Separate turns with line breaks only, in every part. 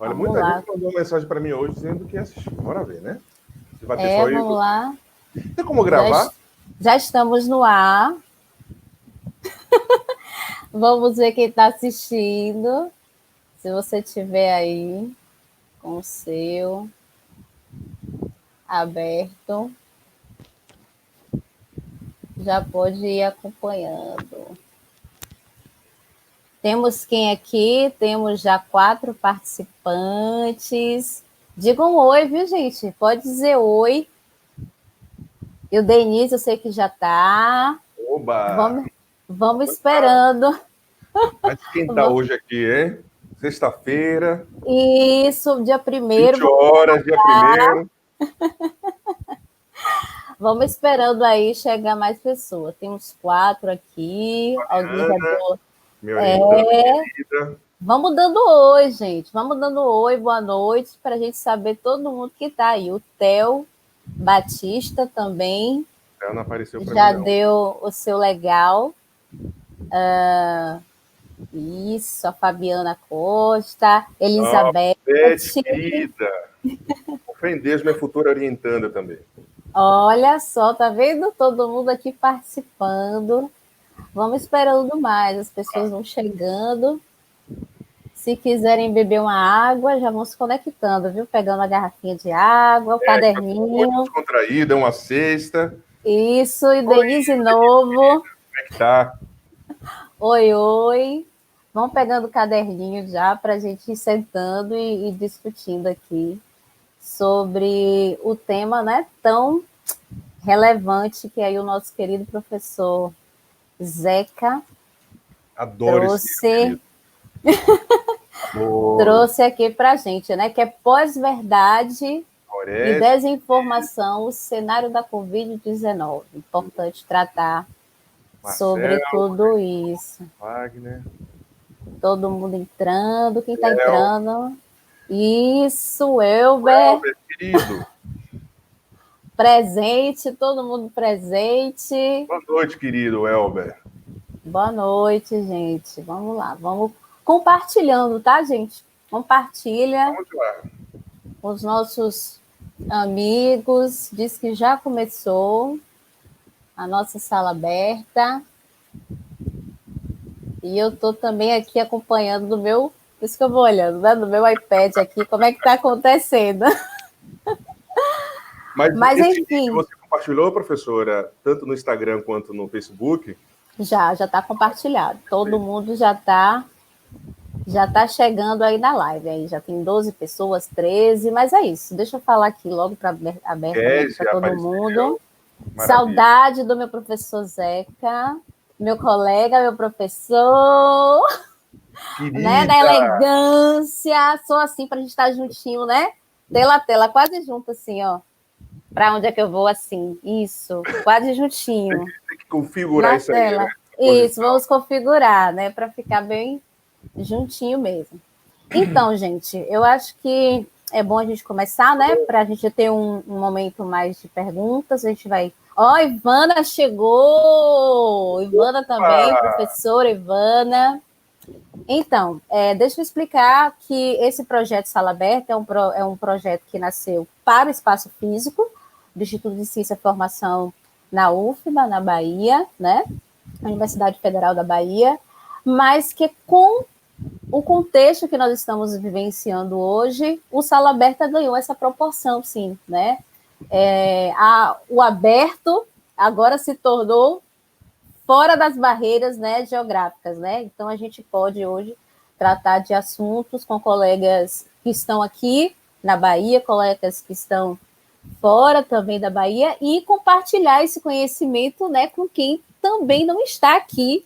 Olha,
Vamos
muita
lá.
gente mandou uma mensagem para mim hoje dizendo que ia assistir. Bora ver, né? Se vai ter só eu.
Vamos lá.
Tem como gravar?
Já estamos no ar. Vamos ver quem está assistindo. Se você tiver aí com o seu aberto, já pode ir acompanhando. Temos quem aqui? Temos já 4 participantes. Digam oi, viu, gente? Pode dizer oi. E o Denise, eu sei que já está.
Oba!
Vamos esperando.
Vai esquentar hoje aqui, hein? Sexta-feira.
Isso, dia 1º.
20 horas, dia 1º.
Vamos esperando aí chegar mais pessoas. Tem uns 4 aqui. Alguém já deu.
Me orientando,
Vamos dando oi, gente. Vamos dando oi, boa noite, para a gente saber todo mundo que está aí. O Theo Batista também.
Ela não apareceu para
já
mim, não.
deu o seu legal. Isso, a Fabiana Costa, Elizabeth.
Querida. Ofendeus, minha futura orientanda também.
Olha só, tá vendo todo mundo aqui participando. Vamos esperando mais, as pessoas vão chegando. Se quiserem beber uma água, já vão se conectando, viu? Pegando a garrafinha de água, o caderninho.
Muito descontraída, uma cesta.
Isso, e Denise Novo.
Como é que tá?
Oi, oi. Vão pegando o caderninho já para a gente ir sentando e discutindo aqui sobre o tema, né, tão relevante que aí o nosso querido professor Zeca
Adoro
trouxe aqui para a gente, né, que é pós-verdade e desinformação, o cenário da Covid-19. Importante tratar sobre tudo isso.
Wagner.
Todo mundo entrando, quem está entrando? Isso, Elber.
Querido.
Presente, todo mundo presente.
Boa noite, querido Elber.
Boa noite, gente. Vamos lá, vamos compartilhando, tá, gente? Compartilha.
Vamos lá.
Os nossos amigos. Diz que já começou a nossa sala aberta. E eu estou também aqui acompanhando do meu... Por isso que eu vou olhando, né? Do meu iPad aqui, como é que está acontecendo.
Mas
enfim.
Que você compartilhou, professora, tanto no Instagram quanto no Facebook?
Já está compartilhado. Todo mundo já está chegando aí na live. Aí já tem 12 pessoas, 13, mas é isso. Deixa eu falar aqui logo para abertamente para todo mundo. Maravilha. Saudade do meu professor Zeca, meu colega, meu professor, né? Da elegância. Sou assim para a gente estar juntinho, né? Tela a tela, quase junto assim, ó. Para onde é que eu vou assim? Isso, quase juntinho.
Tem que configurar isso aí, né?
Isso, vamos configurar, né? Para ficar bem juntinho mesmo. Então, gente, eu acho que é bom a gente começar, né? Para a gente ter um momento mais de perguntas. A gente vai... Ivana chegou! Ivana também, professora Ivana. Então, deixa eu explicar que esse projeto Sala Aberta é um projeto que nasceu para o espaço físico do Instituto de Ciência e Formação na UFBA, na Bahia, né? Universidade Federal da Bahia, mas que com o contexto que nós estamos vivenciando hoje, o Sala Aberta ganhou essa proporção, sim, né? O aberto agora se tornou fora das barreiras, né, geográficas, né? Então, a gente pode hoje tratar de assuntos com colegas que estão aqui na Bahia, colegas que estão fora também da Bahia, e compartilhar esse conhecimento, né, com quem também não está aqui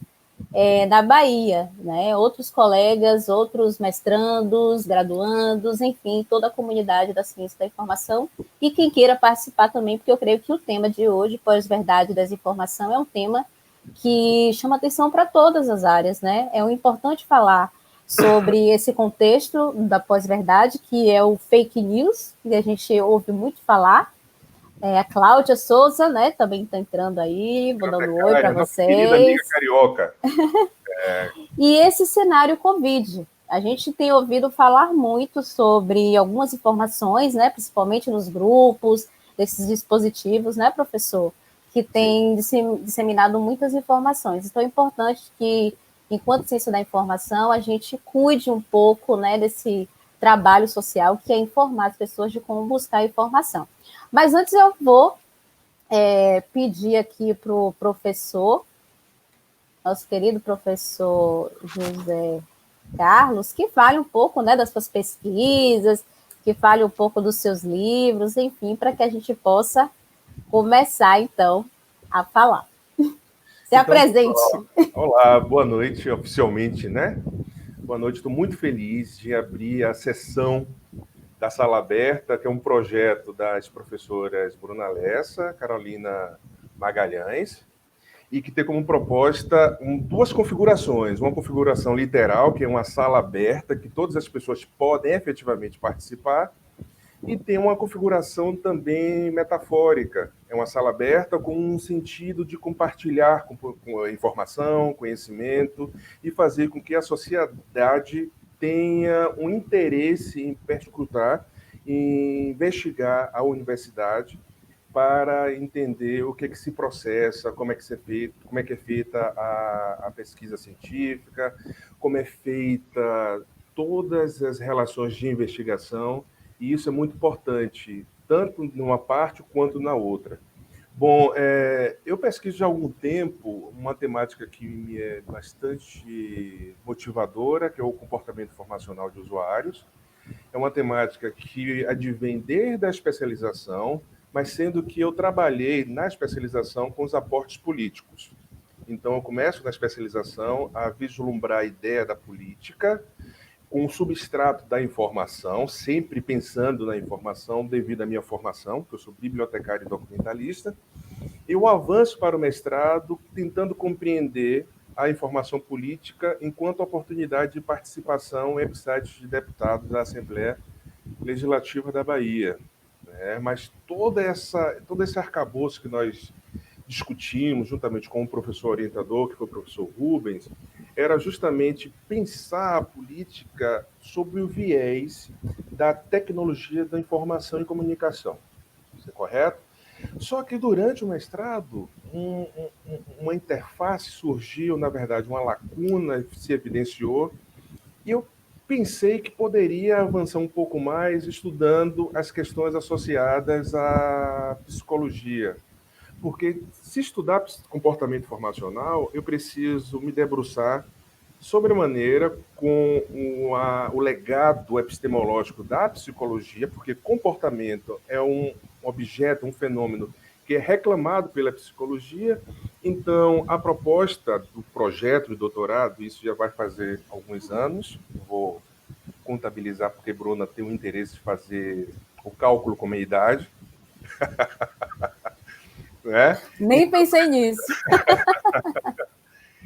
na Bahia, né? Outros colegas, outros mestrandos, graduandos, enfim, toda a comunidade da ciência da informação e quem queira participar também, porque eu creio que o tema de hoje, pós-verdade e desinformação, é um tema que chama atenção para todas as áreas, né? É importante falar sobre esse contexto da pós-verdade, que é o fake news, que a gente ouve muito falar. A Cláudia Souza, né, também está entrando aí, vou dando um oi para vocês.
Querida amiga carioca.
E esse cenário Covid. A gente tem ouvido falar muito sobre algumas informações, né, principalmente nos grupos, desses dispositivos, né, professor, que tem disseminado muitas informações. Então, é importante que, enquanto ciência da informação, a gente cuide um pouco, né, desse trabalho social, que é informar as pessoas de como buscar informação. Mas antes eu vou pedir aqui para o professor, nosso querido professor José Carlos, que fale um pouco, né, das suas pesquisas, que fale um pouco dos seus livros, enfim, para que a gente possa começar, então, a falar. Se
Então,
apresente.
olá, boa noite, oficialmente, né? Boa noite, estou muito feliz de abrir a sessão da Sala Aberta, que é um projeto das professoras Bruna Lessa, Carolina Magalhães, e que tem como proposta duas configurações. Uma configuração literal, que é uma sala aberta, que todas as pessoas podem efetivamente participar, e tem uma configuração também metafórica. É uma sala aberta com um sentido de compartilhar com informação, conhecimento, e fazer com que a sociedade tenha um interesse em perscrutar, em investigar a universidade, para entender o que se processa, como é que é feita a pesquisa científica, como é feita todas as relações de investigação, e isso é muito importante, tanto numa parte quanto na outra. Bom, eu pesquiso já há algum tempo uma temática que me é bastante motivadora, que é o comportamento informacional de usuários. É uma temática que advém desde a especialização, mas sendo que eu trabalhei na especialização com os aportes políticos. Então, eu começo na especialização a vislumbrar a ideia da política com o substrato da informação, sempre pensando na informação devido à minha formação, que eu sou bibliotecário e documentalista. Eu avanço para o mestrado tentando compreender a informação política enquanto oportunidade de participação em episódios de deputados da Assembleia Legislativa da Bahia. Mas todo esse arcabouço que nós discutimos, juntamente com o professor orientador, que foi o professor Rubens, era justamente pensar a política sob o viés da tecnologia da informação e comunicação. Isso é correto? Só que durante o mestrado, uma interface surgiu, na verdade, uma lacuna se evidenciou, e eu pensei que poderia avançar um pouco mais estudando as questões associadas à psicologia. Porque se estudar comportamento informacional, eu preciso me debruçar sobremaneira com o legado epistemológico da psicologia, porque comportamento é um objeto, um fenômeno que é reclamado pela psicologia. Então, a proposta do projeto de doutorado, isso já vai fazer alguns anos, vou contabilizar porque Bruna tem o interesse de fazer o cálculo com a minha idade. Né?
Nem pensei nisso.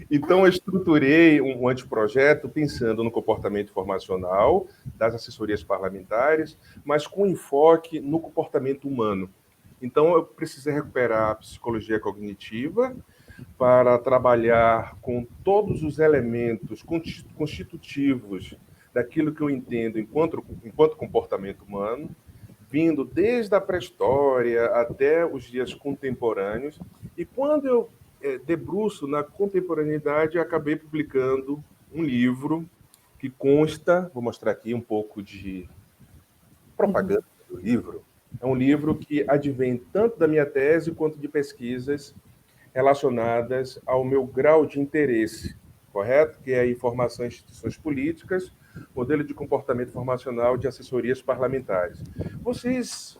Então, eu estruturei um anteprojeto pensando no comportamento informacional das assessorias parlamentares, mas com enfoque no comportamento humano. Então, eu precisei recuperar a psicologia cognitiva para trabalhar com todos os elementos constitutivos daquilo que eu entendo enquanto comportamento humano, vindo desde a pré-história até os dias contemporâneos. E quando eu debruço na contemporaneidade, acabei publicando um livro que consta, vou mostrar aqui um pouco de propaganda do livro. É um livro que advém tanto da minha tese quanto de pesquisas relacionadas ao meu grau de interesse, correto? Que é a informação em instituições políticas, modelo de comportamento informacional de assessorias parlamentares. Vocês,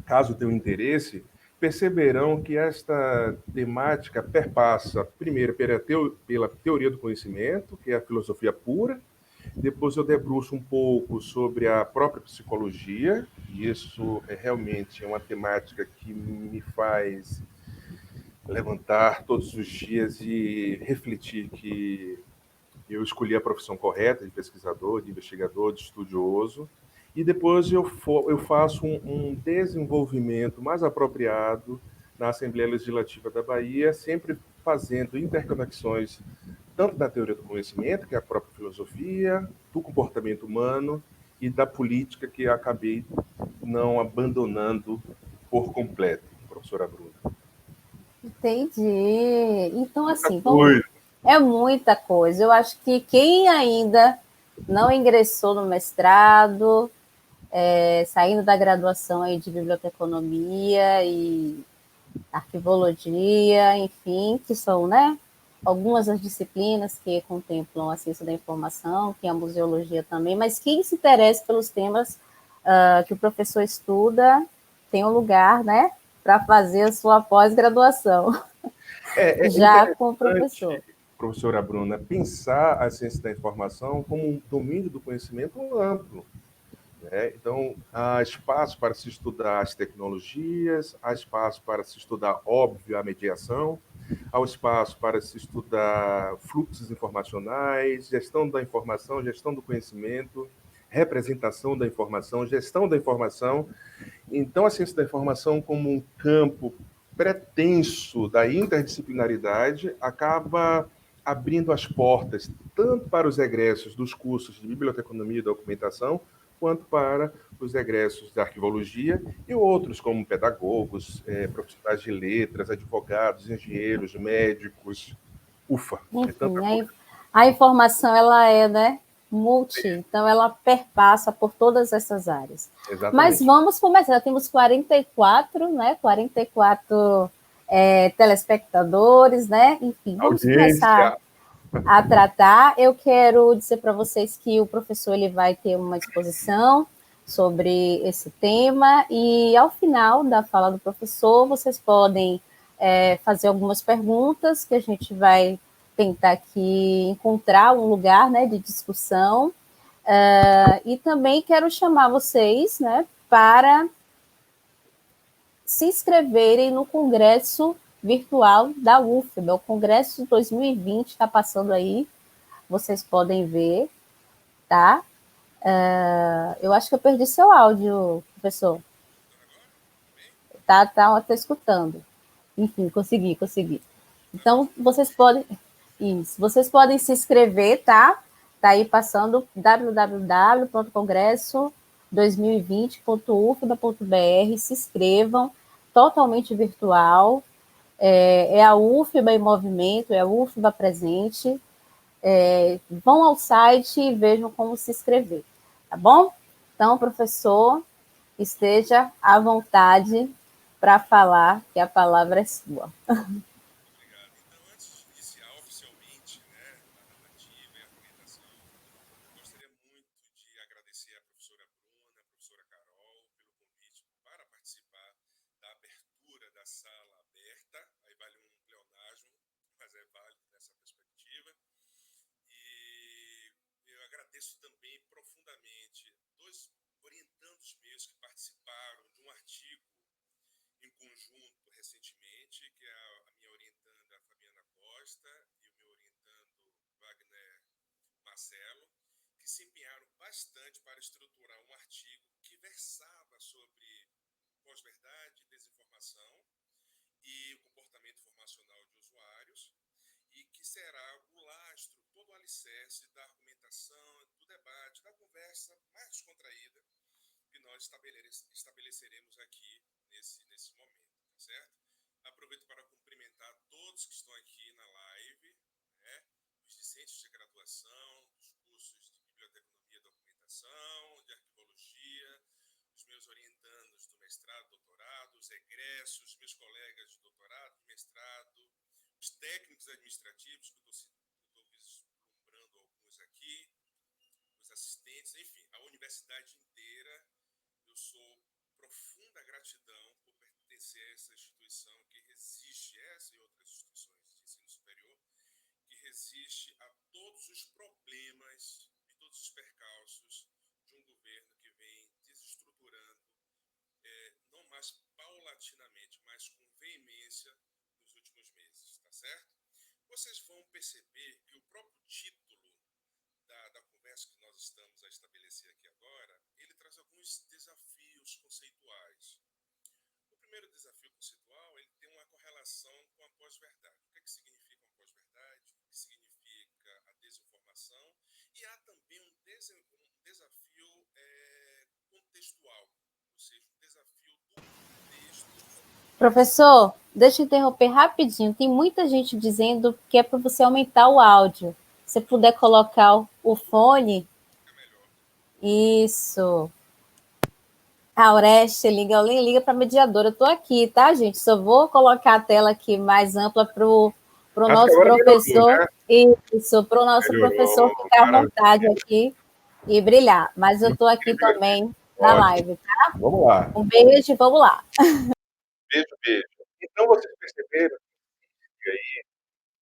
caso tenham interesse, perceberão que esta temática perpassa, primeiro, pela teoria do conhecimento, que é a filosofia pura, depois eu debruço um pouco sobre a própria psicologia, e isso é realmente uma temática que me faz levantar todos os dias e refletir que eu escolhi a profissão correta de pesquisador, de investigador, de estudioso, e depois eu faço um desenvolvimento mais apropriado na Assembleia Legislativa da Bahia, sempre fazendo interconexões tanto da teoria do conhecimento, que é a própria filosofia, do comportamento humano e da política, que eu acabei não abandonando por completo, professora Bruna.
Entendi. Então,
Muita
assim, vamos...
coisa.
é muita coisa. Eu acho que quem ainda não ingressou no mestrado, saindo da graduação aí de biblioteconomia e arquivologia, enfim, que são, né, algumas das disciplinas que contemplam a ciência da informação, que é a museologia também, mas quem se interessa pelos temas que o professor estuda tem um lugar, né, para fazer a sua pós-graduação,
É
já com o
interessante,
professor.
professora Bruna, pensar a ciência da informação como um domínio do conhecimento amplo. Então, há espaço para se estudar as tecnologias, há espaço para se estudar, óbvio, a mediação, há espaço para se estudar fluxos informacionais, gestão da informação, gestão do conhecimento, representação da informação, gestão da informação. Então, a ciência da informação, como um campo pretenso da interdisciplinaridade, acaba abrindo as portas tanto para os egressos dos cursos de biblioteconomia e documentação, quanto para os egressos da arquivologia e outros, como pedagogos, profissionais de letras, advogados, engenheiros, médicos. Ufa, é tanta
Enfim,
coisa.
a informação, ela é, né, multi, então ela perpassa por todas essas áreas. Mas
Exatamente.
vamos começar, já temos 44, né, 44 telespectadores, né, enfim, vamos começar
Audiência.
a tratar. Eu quero dizer para vocês que o professor ele vai ter uma exposição sobre esse tema e ao final da fala do professor vocês podem fazer algumas perguntas que a gente vai tentar aqui encontrar um lugar, né, de discussão. E também quero chamar vocês, né, para se inscreverem no congresso virtual da UFBA. O congresso 2020 está passando aí, vocês podem ver, tá? Eu acho que eu perdi seu áudio, professor. Tá escutando. Enfim, consegui. Então, vocês podem se inscrever, tá? Tá aí passando www.congresso2020.ufba.br, se inscrevam, totalmente virtual. É a UFBA em movimento, é a UFBA presente. Vão ao site e vejam como se inscrever, tá bom? Então, professor, esteja à vontade para falar, que a palavra é sua.
Obrigado. Então, antes de iniciar oficialmente, né, a narrativa e a argumentação, eu gostaria muito de agradecer à professora Bruna, à professora Carol, pelo convite para participar da abertura da sala aberta. Aí vale um pleonasmo, mas é válido nessa perspectiva. E eu agradeço também profundamente dois orientandos meus que participaram de um artigo em conjunto recentemente, que é a minha orientanda Fabiana Costa e o meu orientando Wagner Marcelo, que se empenharam bastante para estruturar um artigo que versava sobre pós-verdade, desinformação e o comportamento formacional de usuários, e que será o lastro, todo o alicerce da argumentação, do debate, da conversa mais descontraída que nós estabeleceremos aqui nesse momento, tá certo? Aproveito para cumprimentar todos que estão aqui na live, né? Os discentes de graduação, dos cursos de biblioteconomia e documentação, de arquivologia, os meus orientandos do mestrado, doutorado, os egressos, meus colegas de doutorado, de mestrado, os técnicos administrativos, que eu estou vislumbrando alguns aqui, os assistentes, enfim, a universidade inteira. Eu sou profunda gratidão por pertencer a essa instituição que resiste, essa e outras instituições de ensino superior, que resiste a todos os problemas e todos os percalços de um governo que vem desestruturando, não mais paulatinamente, mas com veemência nos últimos meses, tá certo? Vocês vão perceber que o próprio título da conversa que nós estamos a estabelecer aqui agora, ele traz alguns desafios conceituais. O primeiro desafio conceitual, ele tem uma correlação com a pós-verdade. O que significa uma pós-verdade? O que significa
Professor, deixa eu interromper rapidinho. Tem muita gente dizendo que é para você aumentar o áudio. Se puder colocar o fone. Isso. A Oreste liga para a mediadora. Eu estou aqui, tá, gente? Só vou colocar a tela aqui mais ampla para o
Acho que
nosso
agora melhorou,
professor.
né?
Isso, para o nosso professor
Melhorou,
ficar à vontade
maravilha.
aqui e brilhar. Mas eu estou aqui também na
Ótimo.
live, tá?
Vamos lá.
Um beijo e vamos lá.
Beijo, beijo. Então, vocês perceberam que aí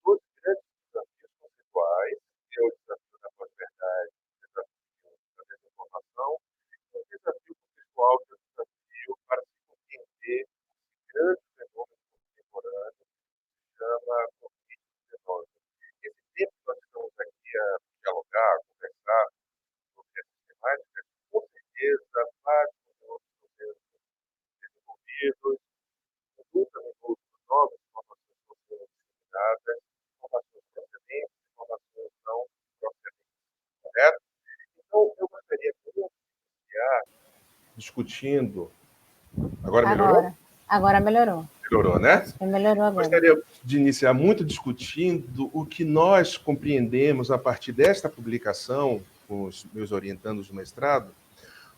todos os grandes desafios conceituais, que é o desafio da pós-verdade, o desafio da desinformação, o desafio conceitual, que é o desafio para se compreender esse grande fenômeno contemporâneo que se chama Covid-19. Esse tempo que nós estamos aqui a dialogar, a conversar sobre essas temáticas, com certeza, vários conteúdos estão sendo desenvolvidos, muitas novas informações estão sendo disseminadas, informações procedentes, informações não procedentes, correto? Então, eu gostaria de iniciar discutindo. Agora melhorou?
Agora melhorou.
Melhorou, né?
Melhorou agora.
Gostaria de iniciar muito discutindo o que nós compreendemos a partir desta publicação, com os meus orientandos do mestrado,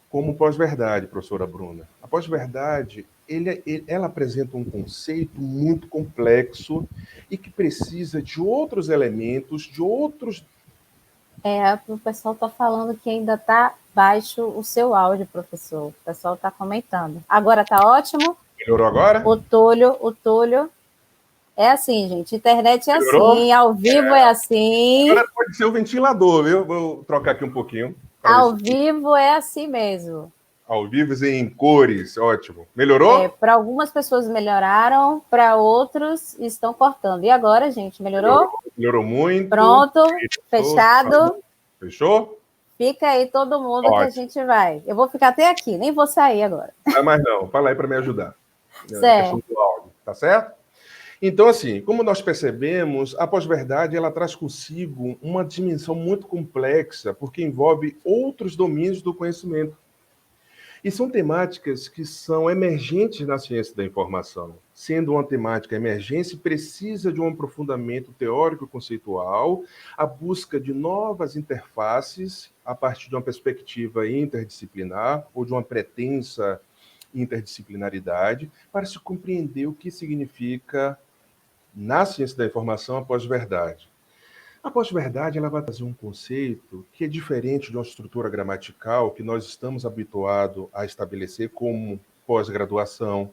como pós-verdade, professora Bruna. A pós-verdade, ela apresenta um conceito muito complexo e que precisa de outros elementos, de outros...
O pessoal está falando que ainda está baixo o seu áudio, professor. O pessoal está comentando. Agora está ótimo?
Melhorou agora?
O Túlio. É assim, gente. Internet é
Melhorou?
assim, ao vivo é assim.
Agora pode ser o ventilador, viu? Vou trocar aqui um pouquinho.
Ao vivo é assim mesmo.
Ao vivo e em cores, ótimo. Melhorou?
Para algumas pessoas melhoraram, para outros estão cortando. E agora, gente, melhorou?
Melhorou muito.
Pronto, fechado.
Fechou?
Fica aí todo mundo. Ótimo. Que a gente vai. Eu vou ficar até aqui, nem vou sair agora.
Não vai mais não, fala aí para me ajudar.
Certo.
Do áudio, tá certo? Então, assim, como nós percebemos, a pós-verdade ela traz consigo uma dimensão muito complexa, porque envolve outros domínios do conhecimento. E são temáticas que são emergentes na ciência da informação. Sendo uma temática emergente, precisa de um aprofundamento teórico-conceitual, a busca de novas interfaces a partir de uma perspectiva interdisciplinar ou de uma pretensa interdisciplinaridade, para se compreender o que significa, na ciência da informação, a pós-verdade. A pós-verdade ela vai trazer um conceito que é diferente de uma estrutura gramatical que nós estamos habituados a estabelecer como pós-graduação,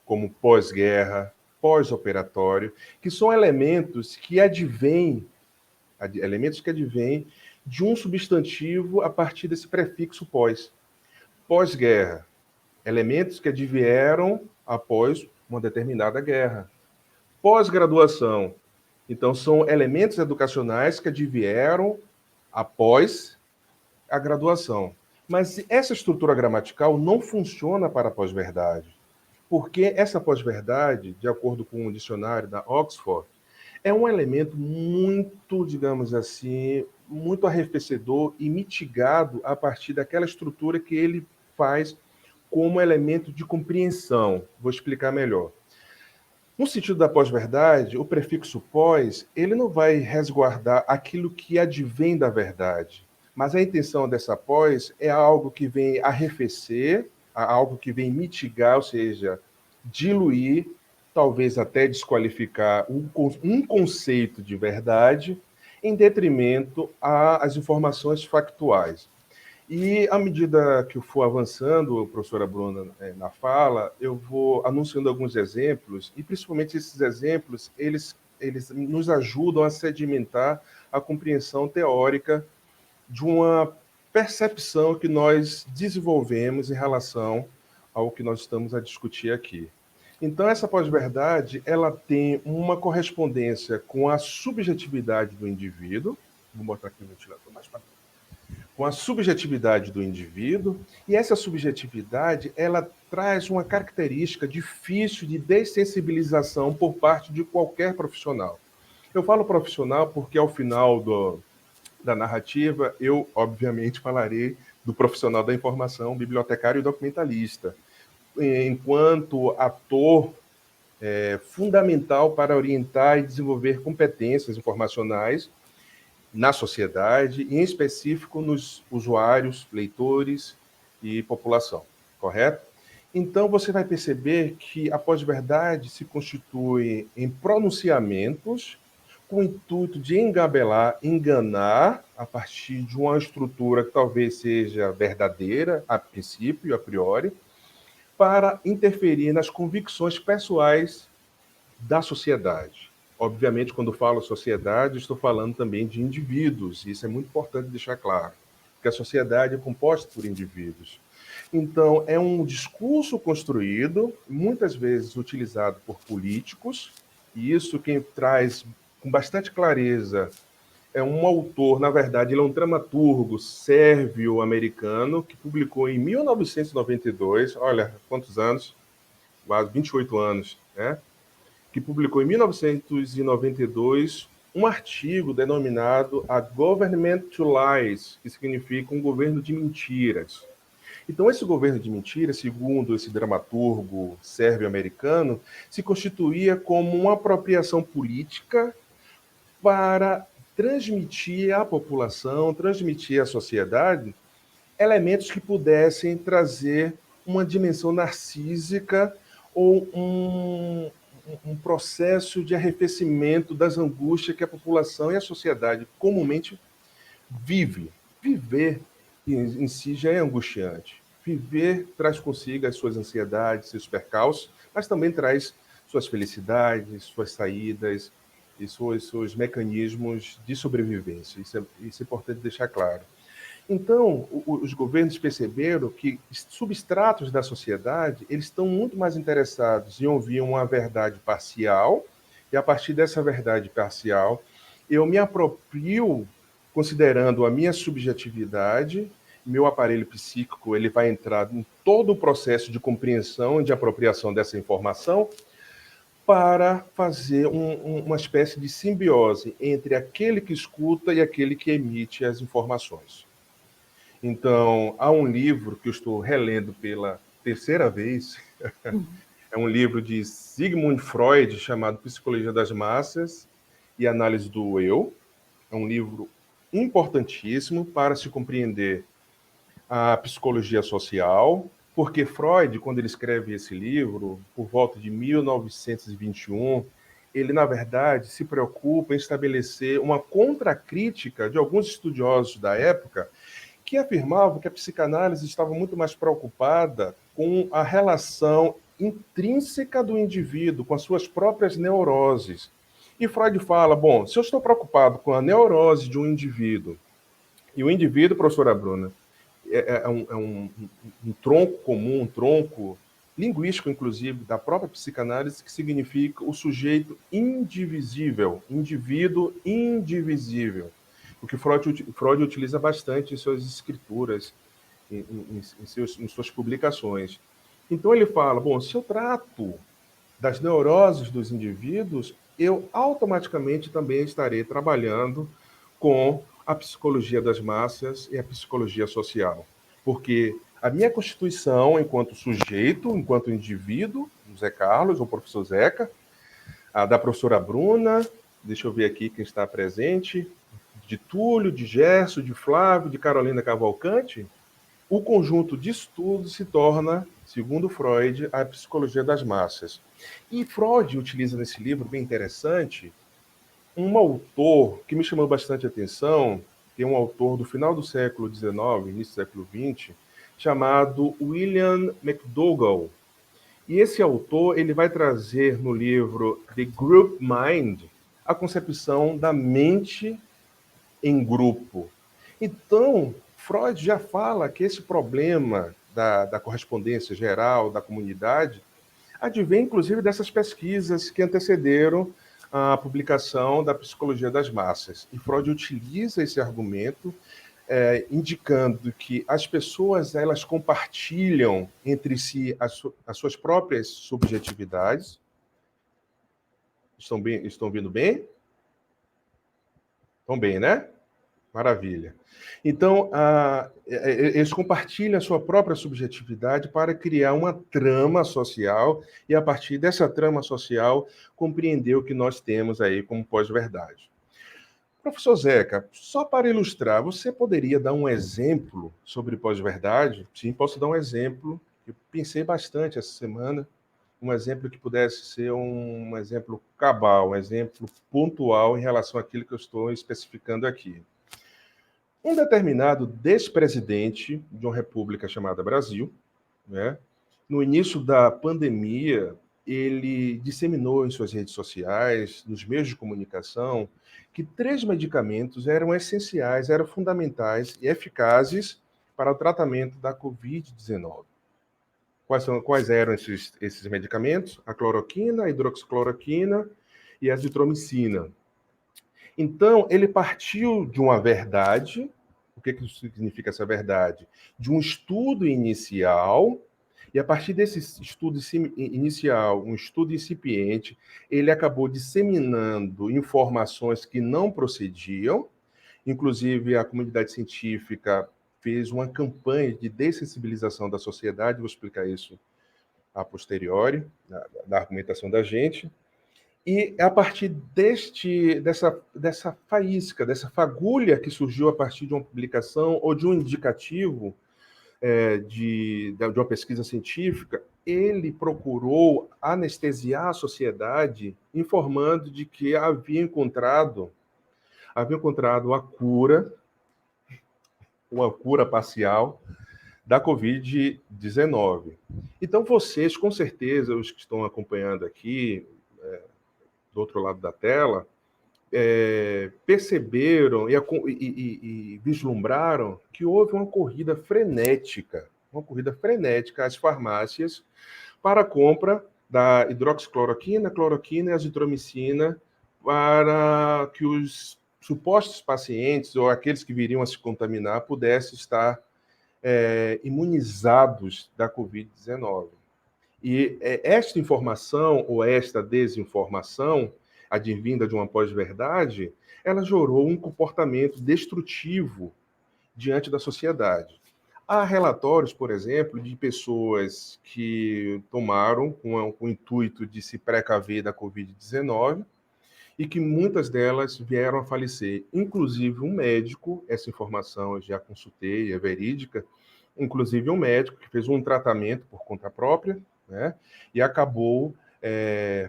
como pós-guerra, pós-operatório, que são elementos que advêm de um substantivo a partir desse prefixo pós. Pós-guerra, elementos que advieram após uma determinada guerra. Pós-graduação, então, são elementos educacionais que advieram após a graduação. Mas essa estrutura gramatical não funciona para a pós-verdade, porque essa pós-verdade, de acordo com o dicionário da Oxford, é um elemento muito, digamos assim, muito arrefecedor e mitigado a partir daquela estrutura que ele faz como elemento de compreensão. Vou explicar melhor. No sentido da pós-verdade, o prefixo pós, ele não vai resguardar aquilo que advém da verdade, mas a intenção dessa pós é algo que vem arrefecer, algo que vem mitigar, ou seja, diluir, talvez até desqualificar um conceito de verdade em detrimento às informações factuais. E à medida que eu for avançando, professora Bruna, na fala, eu vou anunciando alguns exemplos, e principalmente esses exemplos, eles nos ajudam a sedimentar a compreensão teórica de uma percepção que nós desenvolvemos em relação ao que nós estamos a discutir aqui. Então, essa pós-verdade, ela tem uma correspondência com a subjetividade do indivíduo. Vou botar aqui o ventilador mais para com a subjetividade do indivíduo, e essa subjetividade, ela traz uma característica difícil de dessensibilização por parte de qualquer profissional. Eu falo profissional porque, ao final da narrativa, eu, obviamente, falarei do profissional da informação, bibliotecário e documentalista. Enquanto ator fundamental para orientar e desenvolver competências informacionais na sociedade, e em específico nos usuários, leitores e população, correto? Então, você vai perceber que a pós-verdade se constitui em pronunciamentos com o intuito de engabelar, enganar, a partir de uma estrutura que talvez seja verdadeira, a princípio, a priori, para interferir nas convicções pessoais da sociedade. Obviamente, quando falo sociedade, estou falando também de indivíduos, e isso é muito importante deixar claro, porque a sociedade é composta por indivíduos. Então, é um discurso construído, muitas vezes utilizado por políticos, e isso quem traz com bastante clareza é um autor, na verdade, ele é um dramaturgo sérvio-americano que publicou em 1992, olha, quantos anos? Quase 28 anos, né? Que publicou em 1992 um artigo denominado A Government to Lies, que significa um governo de mentiras. Então, esse governo de mentiras, segundo esse dramaturgo sérvio-americano, se constituía como uma apropriação política para transmitir à população, transmitir à sociedade, elementos que pudessem trazer uma dimensão narcísica ou um processo de arrefecimento das angústias que a população e a sociedade comumente vive. Viver em si já é angustiante. Viver traz consigo as suas ansiedades, seus percalços, mas também traz suas felicidades, suas saídas e seus mecanismos de sobrevivência. Isso é importante deixar claro. Então, os governos perceberam que substratos da sociedade eles estão muito mais interessados em ouvir uma verdade parcial, e a partir dessa verdade parcial, eu me aproprio, considerando a minha subjetividade, meu aparelho psíquico ele vai entrar em todo o processo de compreensão e de apropriação dessa informação para fazer uma espécie de simbiose entre aquele que escuta e aquele que emite as informações. Então, há um livro que eu estou relendo pela terceira vez, é um livro de Sigmund Freud, chamado Psicologia das Massas e Análise do Eu. É um livro importantíssimo para se compreender a psicologia social, porque Freud, quando ele escreve esse livro, por volta de 1921, ele, na verdade, se preocupa em estabelecer uma contracrítica de alguns estudiosos da época que afirmavam que a psicanálise estava muito mais preocupada com a relação intrínseca do indivíduo, com as suas próprias neuroses. E Freud fala, bom, se eu estou preocupado com a neurose de um indivíduo, e o indivíduo, professora Bruna, é um tronco comum, um tronco linguístico, inclusive, da própria psicanálise, que significa o sujeito indivisível, indivíduo indivisível. O que Freud utiliza bastante em suas escrituras, em suas publicações. Então ele fala, bom, se eu trato das neuroses dos indivíduos, eu automaticamente também estarei trabalhando com a psicologia das massas e a psicologia social. Porque a minha constituição enquanto sujeito, enquanto indivíduo, o Zé Carlos, o professor Zeca, a da professora Bruna, deixa eu ver aqui quem está presente, de Túlio, de Gerson, de Flávio, de Carolina Cavalcante, o conjunto de estudos se torna, segundo Freud, a psicologia das massas. E Freud utiliza nesse livro, bem interessante, um autor que me chamou bastante atenção, que é um autor do final do século XIX, início do século XX, chamado William McDougall. E esse autor ele vai trazer no livro The Group Mind a concepção da mente em grupo. Então, Freud já fala que esse problema da correspondência geral, da comunidade, advém, inclusive, dessas pesquisas que antecederam a publicação da Psicologia das Massas. E Freud utiliza esse argumento, indicando que as pessoas elas compartilham entre si as suas próprias subjetividades. Estão ouvindo bem? Estão bem, né? Maravilha. Então, eles compartilham a sua própria subjetividade para criar uma trama social e, a partir dessa trama social, compreender o que nós temos aí como pós-verdade. Professor Zeca, só para ilustrar, você poderia dar um exemplo sobre pós-verdade? Sim, posso dar um exemplo. Eu pensei bastante essa semana, um exemplo que pudesse ser um exemplo cabal, um exemplo pontual em relação àquilo que eu estou especificando aqui. Um determinado despresidente de uma república chamada Brasil, né, no início da pandemia, ele disseminou em suas redes sociais, nos meios de comunicação, que 3 medicamentos eram essenciais, eram fundamentais e eficazes para o tratamento da Covid-19. Quais eram esses medicamentos? A cloroquina, a hidroxicloroquina e a azitromicina. Então, ele partiu de uma verdade. O que significa essa verdade? De um estudo inicial, e a partir desse estudo inicial, um estudo incipiente, ele acabou disseminando informações que não procediam, inclusive a comunidade científica fez uma campanha de dessensibilização da sociedade, vou explicar isso a posteriori, da argumentação da gente. E é a partir dessa faísca, dessa fagulha que surgiu a partir de uma publicação ou de um indicativo de uma pesquisa científica, ele procurou anestesiar a sociedade, informando de que havia encontrado a cura, uma cura parcial da Covid-19. Então, vocês, com certeza, os que estão acompanhando aqui, do outro lado da tela, perceberam e vislumbraram que houve uma corrida frenética às farmácias para a compra da hidroxicloroquina, cloroquina e azitromicina para que os supostos pacientes ou aqueles que viriam a se contaminar pudessem estar imunizados da Covid-19. E esta informação ou esta desinformação, advinda de uma pós-verdade, ela gerou um comportamento destrutivo diante da sociedade. Há relatórios, por exemplo, de pessoas que tomaram com o intuito de se precaver da Covid-19 e que muitas delas vieram a falecer. Inclusive um médico, essa informação eu já consultei, é verídica, inclusive um médico que fez um tratamento por conta própria, né, e acabou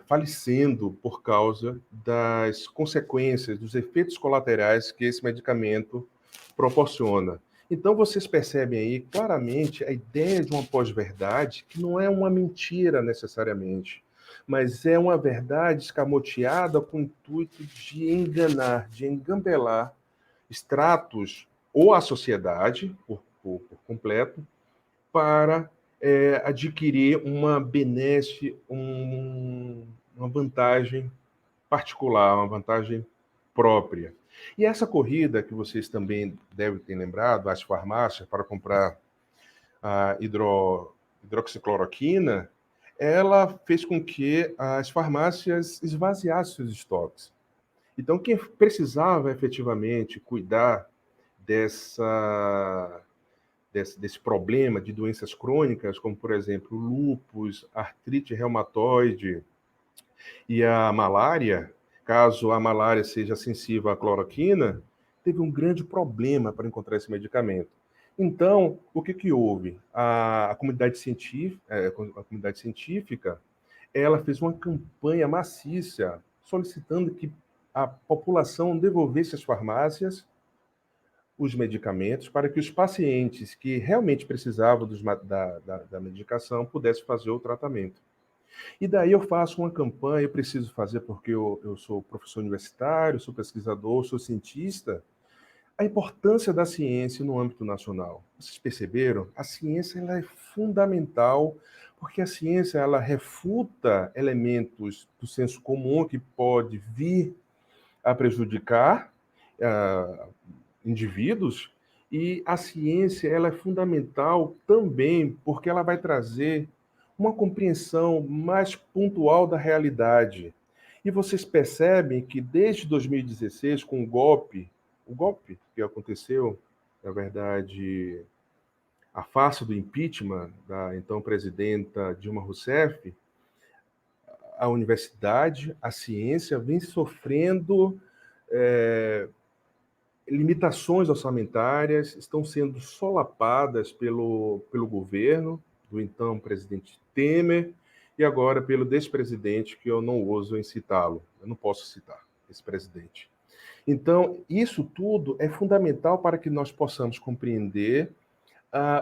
falecendo por causa das consequências, dos efeitos colaterais que esse medicamento proporciona. Então, vocês percebem aí claramente a ideia de uma pós-verdade, que não é uma mentira necessariamente, mas é uma verdade escamoteada com o intuito de enganar, de engambelar estratos ou a sociedade, por completo, para adquirir uma benesse, uma vantagem particular, uma vantagem própria. E essa corrida que vocês também devem ter lembrado, às farmácias para comprar a hidroxicloroquina, ela fez com que as farmácias esvaziassem seus estoques. Então, quem precisava efetivamente cuidar desse problema de doenças crônicas, como, por exemplo, lúpus, artrite reumatoide e a malária, caso a malária seja sensível à cloroquina, teve um grande problema para encontrar esse medicamento. Então, o que houve? A comunidade científica, ela fez uma campanha maciça solicitando que a população devolvesse às farmácias os medicamentos para que os pacientes que realmente precisavam da medicação pudessem fazer o tratamento. E daí eu faço uma campanha, eu preciso fazer porque eu sou professor universitário, sou pesquisador, sou cientista, a importância da ciência no âmbito nacional. Vocês perceberam? A ciência ela é fundamental, porque a ciência ela refuta elementos do senso comum que pode vir a prejudicar indivíduos, e a ciência ela é fundamental também porque ela vai trazer uma compreensão mais pontual da realidade. E vocês percebem que desde 2016, com o golpe o golpe que aconteceu, na verdade, a farsa do impeachment da então presidenta Dilma Rousseff, a universidade, a ciência vem sofrendo limitações orçamentárias, estão sendo solapadas pelo governo do então presidente Temer e agora pelo despresidente, que eu não ouso em citá-lo, eu não posso citar esse presidente. Então, isso tudo é fundamental para que nós possamos compreender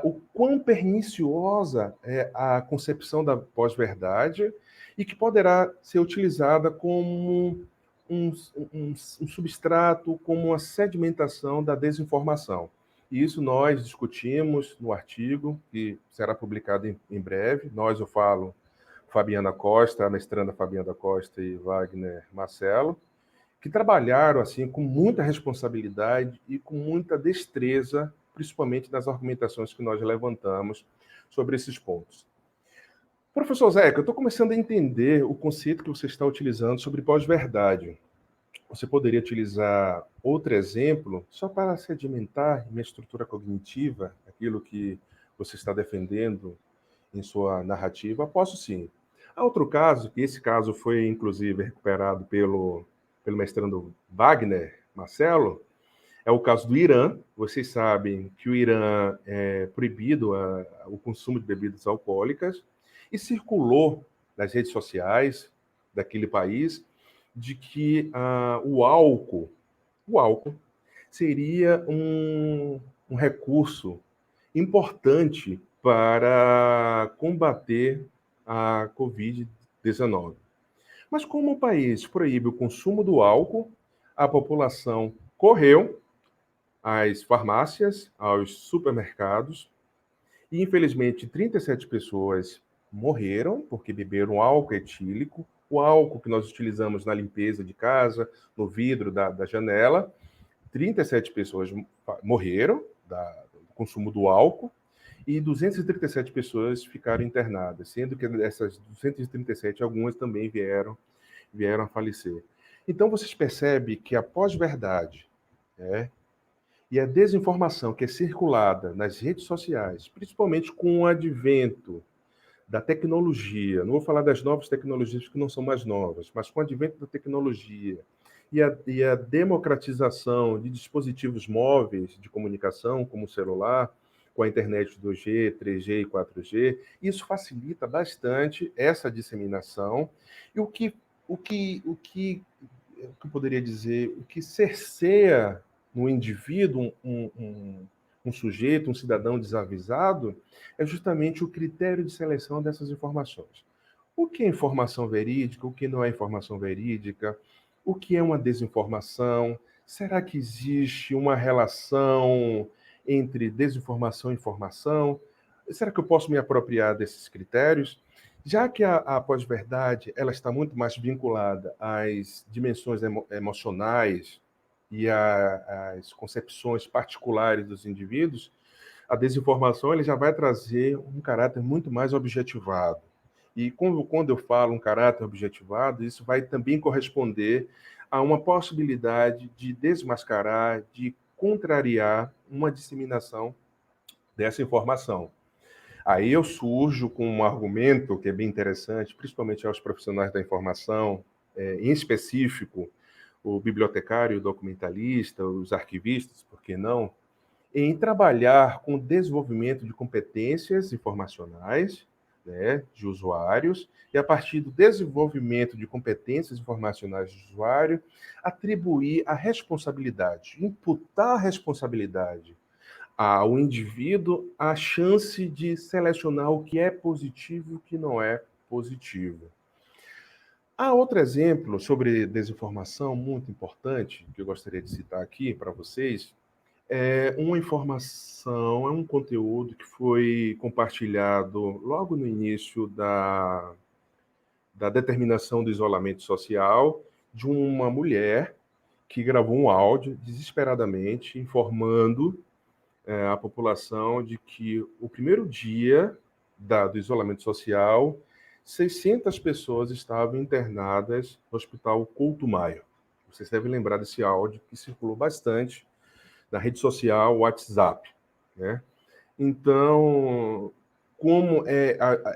o quão perniciosa é a concepção da pós-verdade e que poderá ser utilizada como um substrato, como uma sedimentação da desinformação. E isso nós discutimos no artigo, que será publicado em breve. Nós, eu falo, Fabiana Costa, a mestranda Fabiana Costa e Wagner Marcelo, que trabalharam assim com muita responsabilidade e com muita destreza, principalmente nas argumentações que nós levantamos sobre esses pontos. Professor Zeca, eu estou começando a entender o conceito que você está utilizando sobre pós-verdade. Você poderia utilizar outro exemplo, só para sedimentar minha estrutura cognitiva, aquilo que você está defendendo em sua narrativa? Posso sim. Há outro caso, que esse caso foi inclusive recuperado pelo mestrando Wagner Marcelo, é o caso do Irã. Vocês sabem que o Irã é proibido o consumo de bebidas alcoólicas e circulou nas redes sociais daquele país de que o álcool seria um recurso importante para combater a Covid-19. Mas como o país proíbe o consumo do álcool, a população correu às farmácias, aos supermercados, e infelizmente 37 pessoas morreram porque beberam álcool etílico, o álcool que nós utilizamos na limpeza de casa, no vidro da janela. 37 pessoas morreram do consumo do álcool e 237 pessoas ficaram internadas, sendo que dessas 237, algumas também vieram a falecer. Então, vocês percebem que a pós-verdade, né, e a desinformação que é circulada nas redes sociais, principalmente com o advento da tecnologia, não vou falar das novas tecnologias que não são mais novas, mas com o advento da tecnologia e a democratização de dispositivos móveis de comunicação, como o celular, com a internet 2G, 3G e 4G, isso facilita bastante essa disseminação. E o que eu poderia dizer, o que cerceia no indivíduo um sujeito, um cidadão desavisado, é justamente o critério de seleção dessas informações. O que é informação verídica, o que não é informação verídica, o que é uma desinformação, será que existe uma relação entre desinformação e informação? Será que eu posso me apropriar desses critérios? Já que a pós-verdade ela está muito mais vinculada às dimensões emocionais e às concepções particulares dos indivíduos, a desinformação ele já vai trazer um caráter muito mais objetivado. E quando eu falo um caráter objetivado, isso vai também corresponder a uma possibilidade de desmascarar, de contrariar uma disseminação dessa informação. Aí eu surjo com um argumento que é bem interessante, principalmente aos profissionais da informação, em específico, o bibliotecário, o documentalista, os arquivistas, por que não, em trabalhar com o desenvolvimento de competências informacionais, né, de usuários, e a partir do desenvolvimento de competências informacionais de usuário, atribuir a responsabilidade, imputar a responsabilidade ao indivíduo a chance de selecionar o que é positivo e o que não é positivo. Há outro exemplo sobre desinformação muito importante, que eu gostaria de citar aqui para vocês, é uma informação, é um conteúdo que foi compartilhado logo no início da determinação do isolamento social de uma mulher que gravou um áudio desesperadamente informando a população de que o primeiro dia do isolamento social, 600 pessoas estavam internadas no Hospital Couto Maio. Vocês devem lembrar desse áudio que circulou bastante na rede social WhatsApp, né? Então, como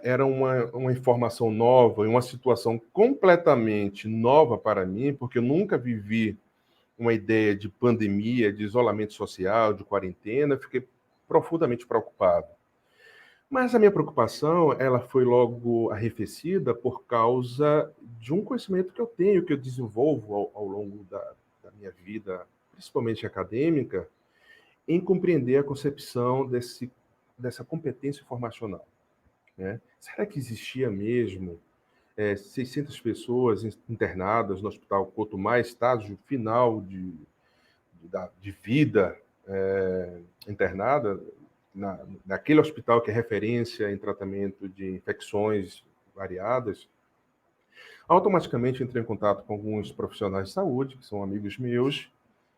era uma informação nova e uma situação completamente nova para mim, porque eu nunca vivi uma ideia de pandemia, de isolamento social, de quarentena, eu fiquei profundamente preocupado. Mas a minha preocupação, ela foi logo arrefecida por causa de um conhecimento que eu tenho, que eu desenvolvo ao longo da minha vida, principalmente acadêmica, em compreender a concepção dessa competência informacional, né? Será que existia mesmo 600 pessoas internadas no Hospital Couto Maia, estágio final de vida internada, naquele hospital que é referência em tratamento de infecções variadas? Automaticamente entrei em contato com alguns profissionais de saúde, que são amigos meus,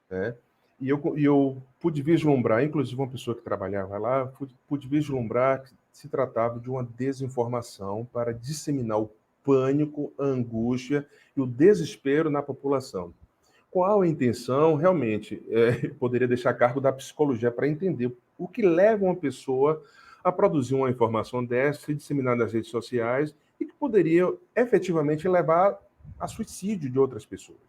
né? E eu pude vislumbrar, inclusive uma pessoa que trabalhava lá, pude vislumbrar que se tratava de uma desinformação para disseminar o pânico, a angústia e o desespero na população. Qual a intenção? Realmente, poderia deixar a cargo da psicologia para entender o que leva uma pessoa a produzir uma informação dessa e disseminar nas redes sociais e que poderia efetivamente levar a suicídio de outras pessoas,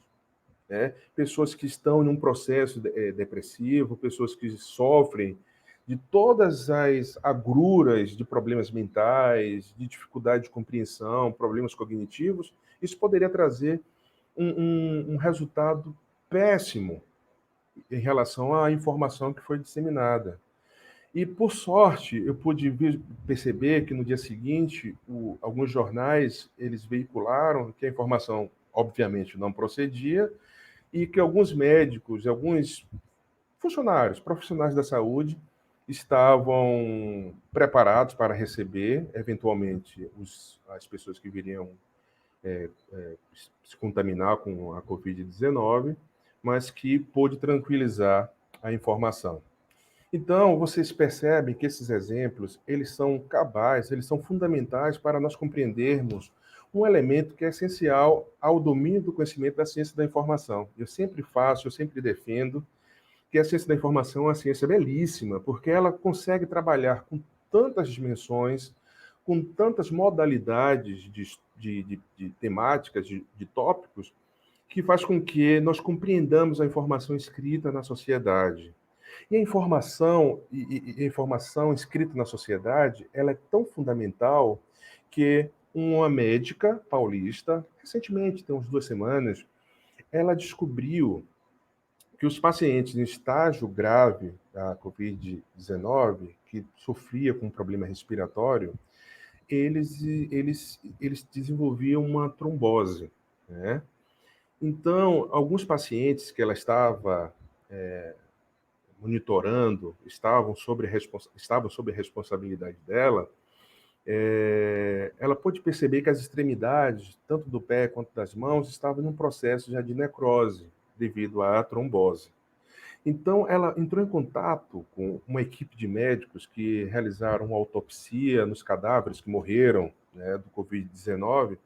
né? Pessoas que estão em um processo depressivo, pessoas que sofrem de todas as agruras de problemas mentais, de dificuldade de compreensão, problemas cognitivos. Isso poderia trazer um resultado péssimo em relação à informação que foi disseminada. E, por sorte, eu pude perceber que no dia seguinte, alguns jornais eles veicularam que a informação, obviamente, não procedia e que alguns médicos, alguns funcionários, profissionais da saúde, estavam preparados para receber, eventualmente, as pessoas que viriam se contaminar com a Covid-19, mas que pôde tranquilizar a informação. Então, vocês percebem que esses exemplos, eles são cabais, eles são fundamentais para nós compreendermos um elemento que é essencial ao domínio do conhecimento da ciência da informação. Eu sempre defendo que a ciência da informação é uma ciência belíssima, porque ela consegue trabalhar com tantas dimensões, com tantas modalidades de temáticas, de tópicos, que faz com que nós compreendamos a informação escrita na sociedade. E a informação escrita na sociedade, ela é tão fundamental que uma médica paulista, recentemente, tem uns 2 semanas, ela descobriu que os pacientes em estágio grave da Covid-19, que sofria com um problema respiratório, eles desenvolviam uma trombose, né? Então, alguns pacientes que ela estava monitorando, estavam sob a responsabilidade dela, ela pôde perceber que as extremidades, tanto do pé quanto das mãos, estavam em um processo já de necrose, devido à trombose. Então, ela entrou em contato com uma equipe de médicos que realizaram uma autopsia nos cadáveres que morreram, né, do Covid-19,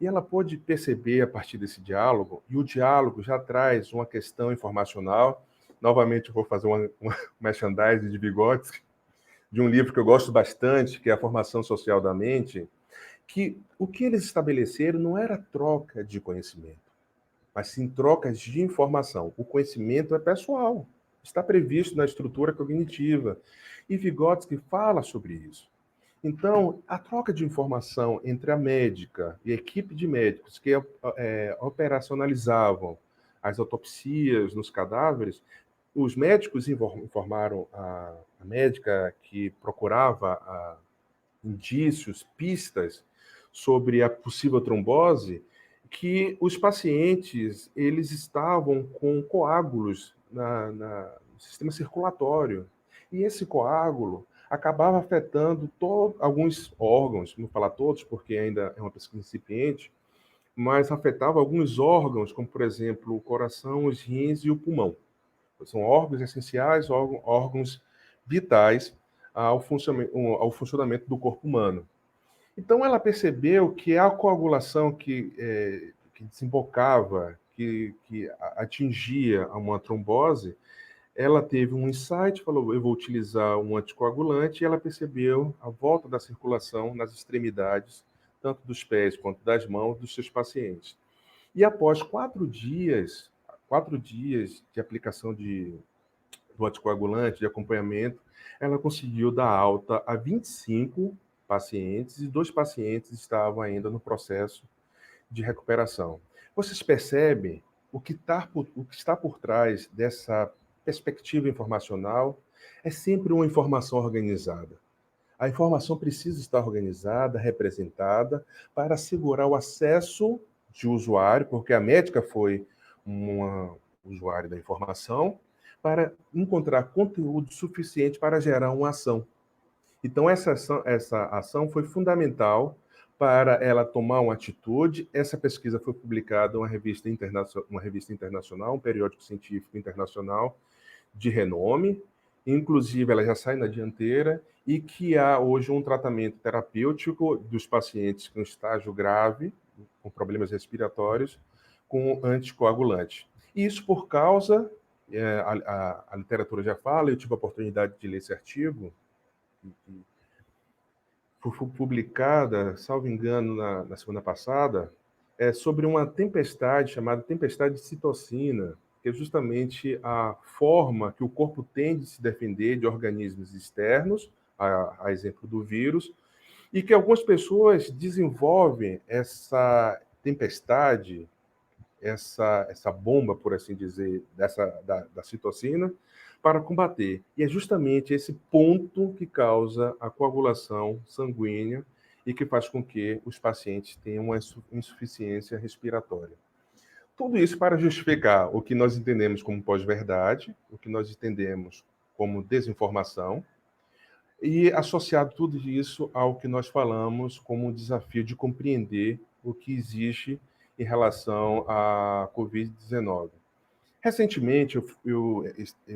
e ela pôde perceber a partir desse diálogo, e o diálogo já traz uma questão informacional. Novamente, eu vou fazer uma merchandising de Vygotsky, de um livro que eu gosto bastante, que é A Formação Social da Mente, que o que eles estabeleceram não era troca de conhecimento, mas sim trocas de informação. O conhecimento é pessoal, está previsto na estrutura cognitiva, e Vygotsky fala sobre isso. Então, a troca de informação entre a médica e a equipe de médicos que operacionalizavam as autopsias nos cadáveres, os médicos informaram a médica que procurava indícios, pistas sobre a possível trombose, que os pacientes eles estavam com coágulos no sistema circulatório. E esse coágulo acabava afetando alguns órgãos, não vou falar todos, porque ainda é uma pesquisa incipiente, mas afetava alguns órgãos, como, por exemplo, o coração, os rins e o pulmão. São órgãos essenciais, órgãos vitais ao funcionamento do corpo humano. Então, ela percebeu que a coagulação que desembocava, que atingia uma trombose, ela teve um insight, falou, eu vou utilizar um anticoagulante, e ela percebeu a volta da circulação nas extremidades, tanto dos pés quanto das mãos dos seus pacientes. E após 4 dias de aplicação do anticoagulante, de acompanhamento, ela conseguiu dar alta a 25 pacientes, e 2 pacientes estavam ainda no processo de recuperação. Vocês percebem o que está por trás dessa perspectiva informacional? É sempre uma informação organizada. A informação precisa estar organizada, representada, para assegurar o acesso de usuário, porque a médica foi uma usuária da informação, para encontrar conteúdo suficiente para gerar uma ação. Então, essa ação foi fundamental para ela tomar uma atitude. Essa pesquisa foi publicada em uma revista internacional, um periódico científico internacional de renome. Inclusive, ela já sai na dianteira, e que há hoje um tratamento terapêutico dos pacientes com estágio grave, com problemas respiratórios, com anticoagulante. Isso por causa, a literatura já fala, eu tive a oportunidade de ler esse artigo, foi publicada, salvo engano, na semana passada, sobre uma tempestade chamada tempestade de citocina, que é justamente a forma que o corpo tem de se defender de organismos externos, a exemplo do vírus, e que algumas pessoas desenvolvem essa tempestade, essa bomba, por assim dizer, da citocina, para combater. E é justamente esse ponto que causa a coagulação sanguínea e que faz com que os pacientes tenham uma insuficiência respiratória. Tudo isso para justificar o que nós entendemos como pós-verdade, o que nós entendemos como desinformação, e associado tudo isso ao que nós falamos como um desafio de compreender o que existe em relação à Covid-19. Recentemente, eu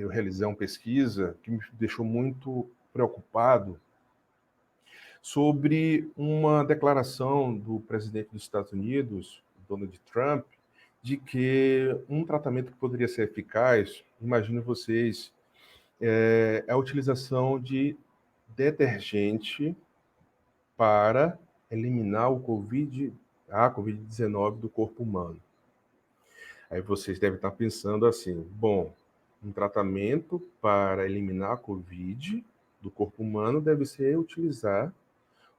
realizei uma pesquisa que me deixou muito preocupado sobre uma declaração do presidente dos Estados Unidos, Donald Trump, de que um tratamento que poderia ser eficaz, imagine vocês, é a utilização de detergente para eliminar a Covid-19 do corpo humano. Aí vocês devem estar pensando assim, bom, um tratamento para eliminar a Covid do corpo humano deve ser utilizar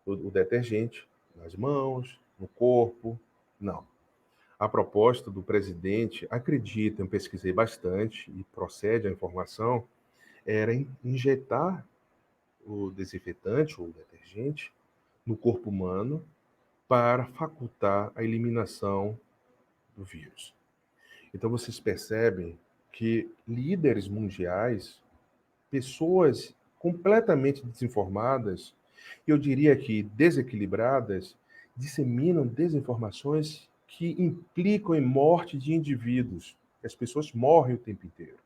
o detergente nas mãos, no corpo. Não. A proposta do presidente, acreditem, eu pesquisei bastante e procede a informação, era injetar o desinfetante ou o detergente no corpo humano para facultar a eliminação do vírus. Então, vocês percebem que líderes mundiais, pessoas completamente desinformadas, eu diria que desequilibradas, disseminam desinformações que implicam em morte de indivíduos. As pessoas morrem o tempo inteiro.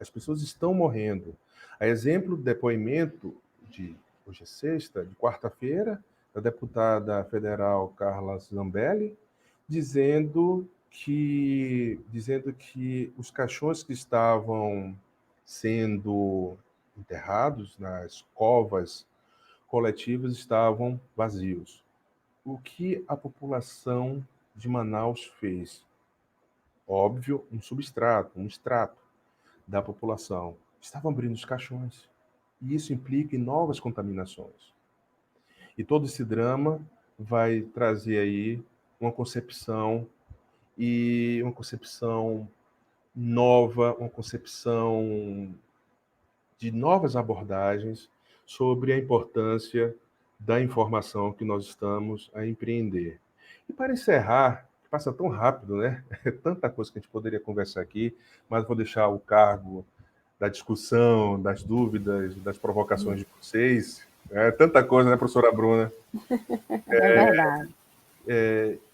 As pessoas estão morrendo. A exemplo do depoimento hoje é sexta, de quarta-feira, da deputada federal Carla Zambelli, dizendo que os caixões que estavam sendo enterrados nas covas coletivas estavam vazios. O que a população de Manaus fez? Óbvio, um extrato da população. Estavam abrindo os caixões. E isso implica em novas contaminações. E todo esse drama vai trazer aí uma concepção nova, uma concepção de novas abordagens sobre a importância da informação que nós estamos a empreender. E para encerrar, passa tão rápido, né? É tanta coisa que a gente poderia conversar aqui, mas vou deixar o cargo da discussão, das dúvidas, das provocações de vocês. É tanta coisa, né, professora Bruna?
É verdade.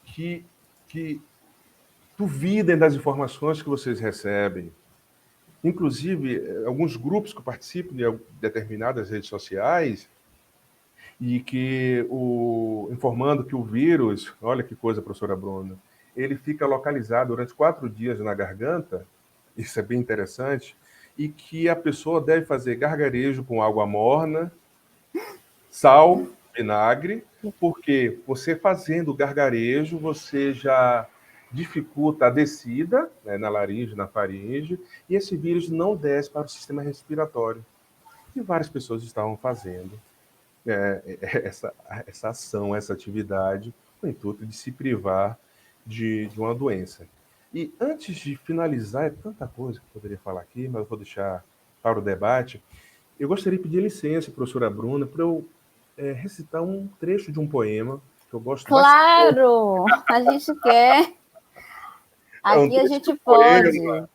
Que duvidem das informações que vocês recebem. Inclusive, alguns grupos que eu participo de determinadas redes sociais e informando que o vírus, olha que coisa, professora Bruna, ele fica localizado durante 4 dias na garganta, isso é bem interessante, e que a pessoa deve fazer gargarejo com água morna, sal, vinagre, porque você fazendo gargarejo, você já dificulta a descida, né, na laringe, na faringe, e esse vírus não desce para o sistema respiratório. E várias pessoas estavam fazendo essa ação, essa atividade, com o intuito de se privar de uma doença. E antes de finalizar, é tanta coisa que eu poderia falar aqui, mas eu vou deixar para o debate. Eu gostaria de pedir licença, professora Bruna, para eu recitar um trecho de um poema que eu gosto bastante.
Claro, a gente quer.
É um
Aqui a
trecho de
gente
um
pode.
poema,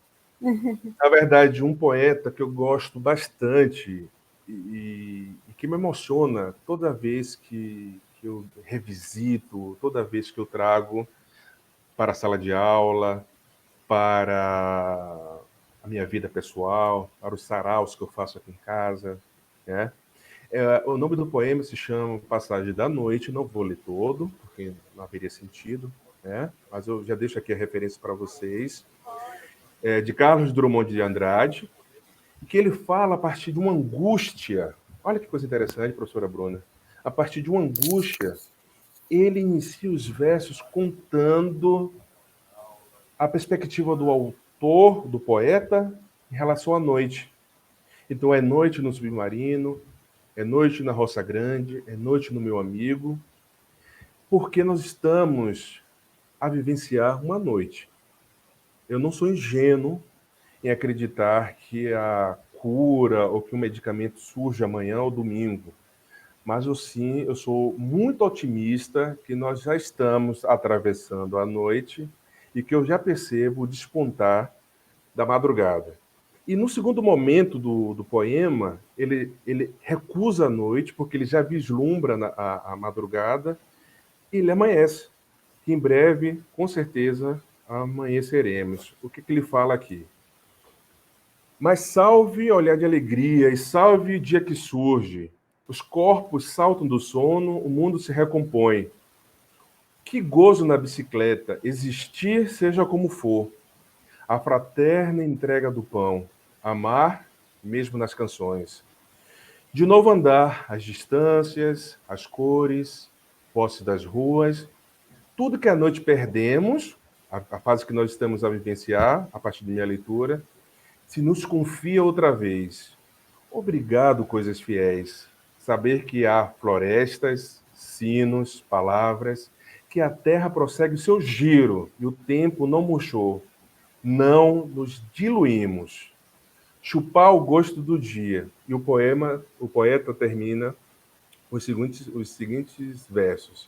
na verdade, um poeta que eu gosto bastante e que me emociona toda vez que eu revisito, toda vez que eu trago para a sala de aula, para a minha vida pessoal, para os saraus que eu faço aqui em casa, né? O nome do poema se chama Passagem da Noite, não vou ler todo, porque não haveria sentido, né? Mas eu já deixo aqui a referência para vocês. É de Carlos Drummond de Andrade, que ele fala a partir de uma angústia. Olha que coisa interessante, professora Bruna. A partir de uma angústia, ele inicia os versos contando a perspectiva do autor, do poeta, em relação à noite. Então, é noite no submarino, é noite na Roça Grande, é noite no meu amigo, porque nós estamos a vivenciar uma noite. Eu não sou ingênuo em acreditar que a cura ou que o medicamento surge amanhã ou domingo, mas eu sou muito otimista que nós já estamos atravessando a noite e que eu já percebo o despontar da madrugada. E no segundo momento do poema, ele recusa a noite, porque ele já vislumbra a madrugada, e ele amanhece. Que em breve, com certeza, amanheceremos. O que ele fala aqui? Mas salve olhar de alegria, e salve o dia que surge. Os corpos saltam do sono, o mundo se recompõe. Que gozo na bicicleta, existir seja como for. A fraterna entrega do pão, amar, mesmo nas canções. De novo andar, as distâncias, as cores, posse das ruas, tudo que à noite perdemos, a fase que nós estamos a vivenciar, a partir da minha leitura, se nos confia outra vez. Obrigado, coisas fiéis. Saber que há florestas, sinos, palavras, que a terra prossegue o seu giro e o tempo não murchou. Não nos diluímos. Chupar o gosto do dia. E o poeta termina os seguintes versos.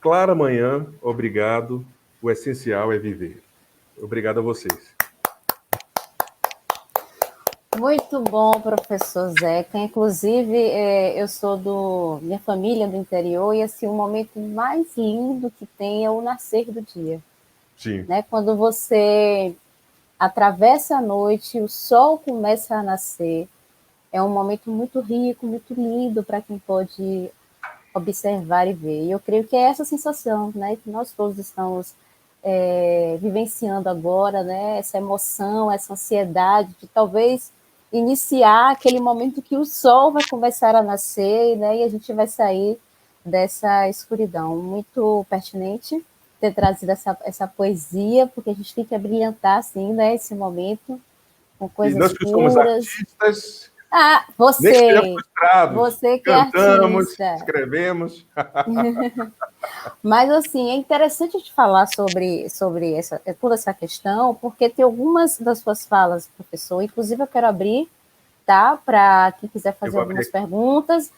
Clara manhã, obrigado. O essencial é viver. Obrigado a vocês.
Muito bom, professor Zeca. Inclusive, eu sou minha família do interior e assim o momento mais lindo que tem é o nascer do dia,
Sim.
né? Quando você atravessa a noite, o sol começa a nascer. É um momento muito rico, muito lindo para quem pode observar e ver. E eu creio que é essa sensação, né, que nós todos estamos vivenciando agora, né, essa emoção, essa ansiedade de talvez iniciar aquele momento que o sol vai começar a nascer, né, e a gente vai sair dessa escuridão. Muito pertinente ter trazido essa poesia, porque a gente tem que abrilhantar, assim, né, esse momento com
E
coisas
nós que somos
puras.
artistas,
Ah,
nem estejamos
você!
frustrados.
Você que é
Cantamos,
artista.
escrevemos.
Mas, assim, é interessante a gente falar sobre toda essa questão, porque tem algumas das suas falas, professor, inclusive eu quero abrir, tá, para quem quiser fazer algumas perguntas.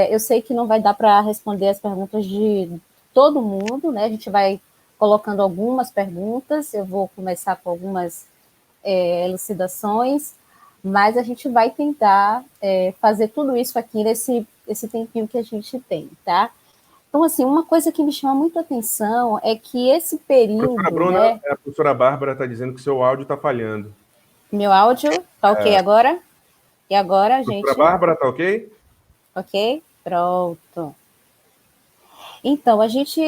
Eu sei que não vai dar para responder as perguntas de todo mundo, né? A gente vai colocando algumas perguntas, eu vou começar com algumas elucidações, mas a gente vai tentar fazer tudo isso aqui nesse tempinho que a gente tem, tá? Então, assim, uma coisa que me chama muito a atenção é que esse período,
Professora Bruna,
né?
a professora Bárbara está dizendo que o seu áudio está falhando.
Meu áudio tá ok agora? E agora,
Professora
gente?
Bárbara, tá ok?
Ok? Pronto. Então, a gente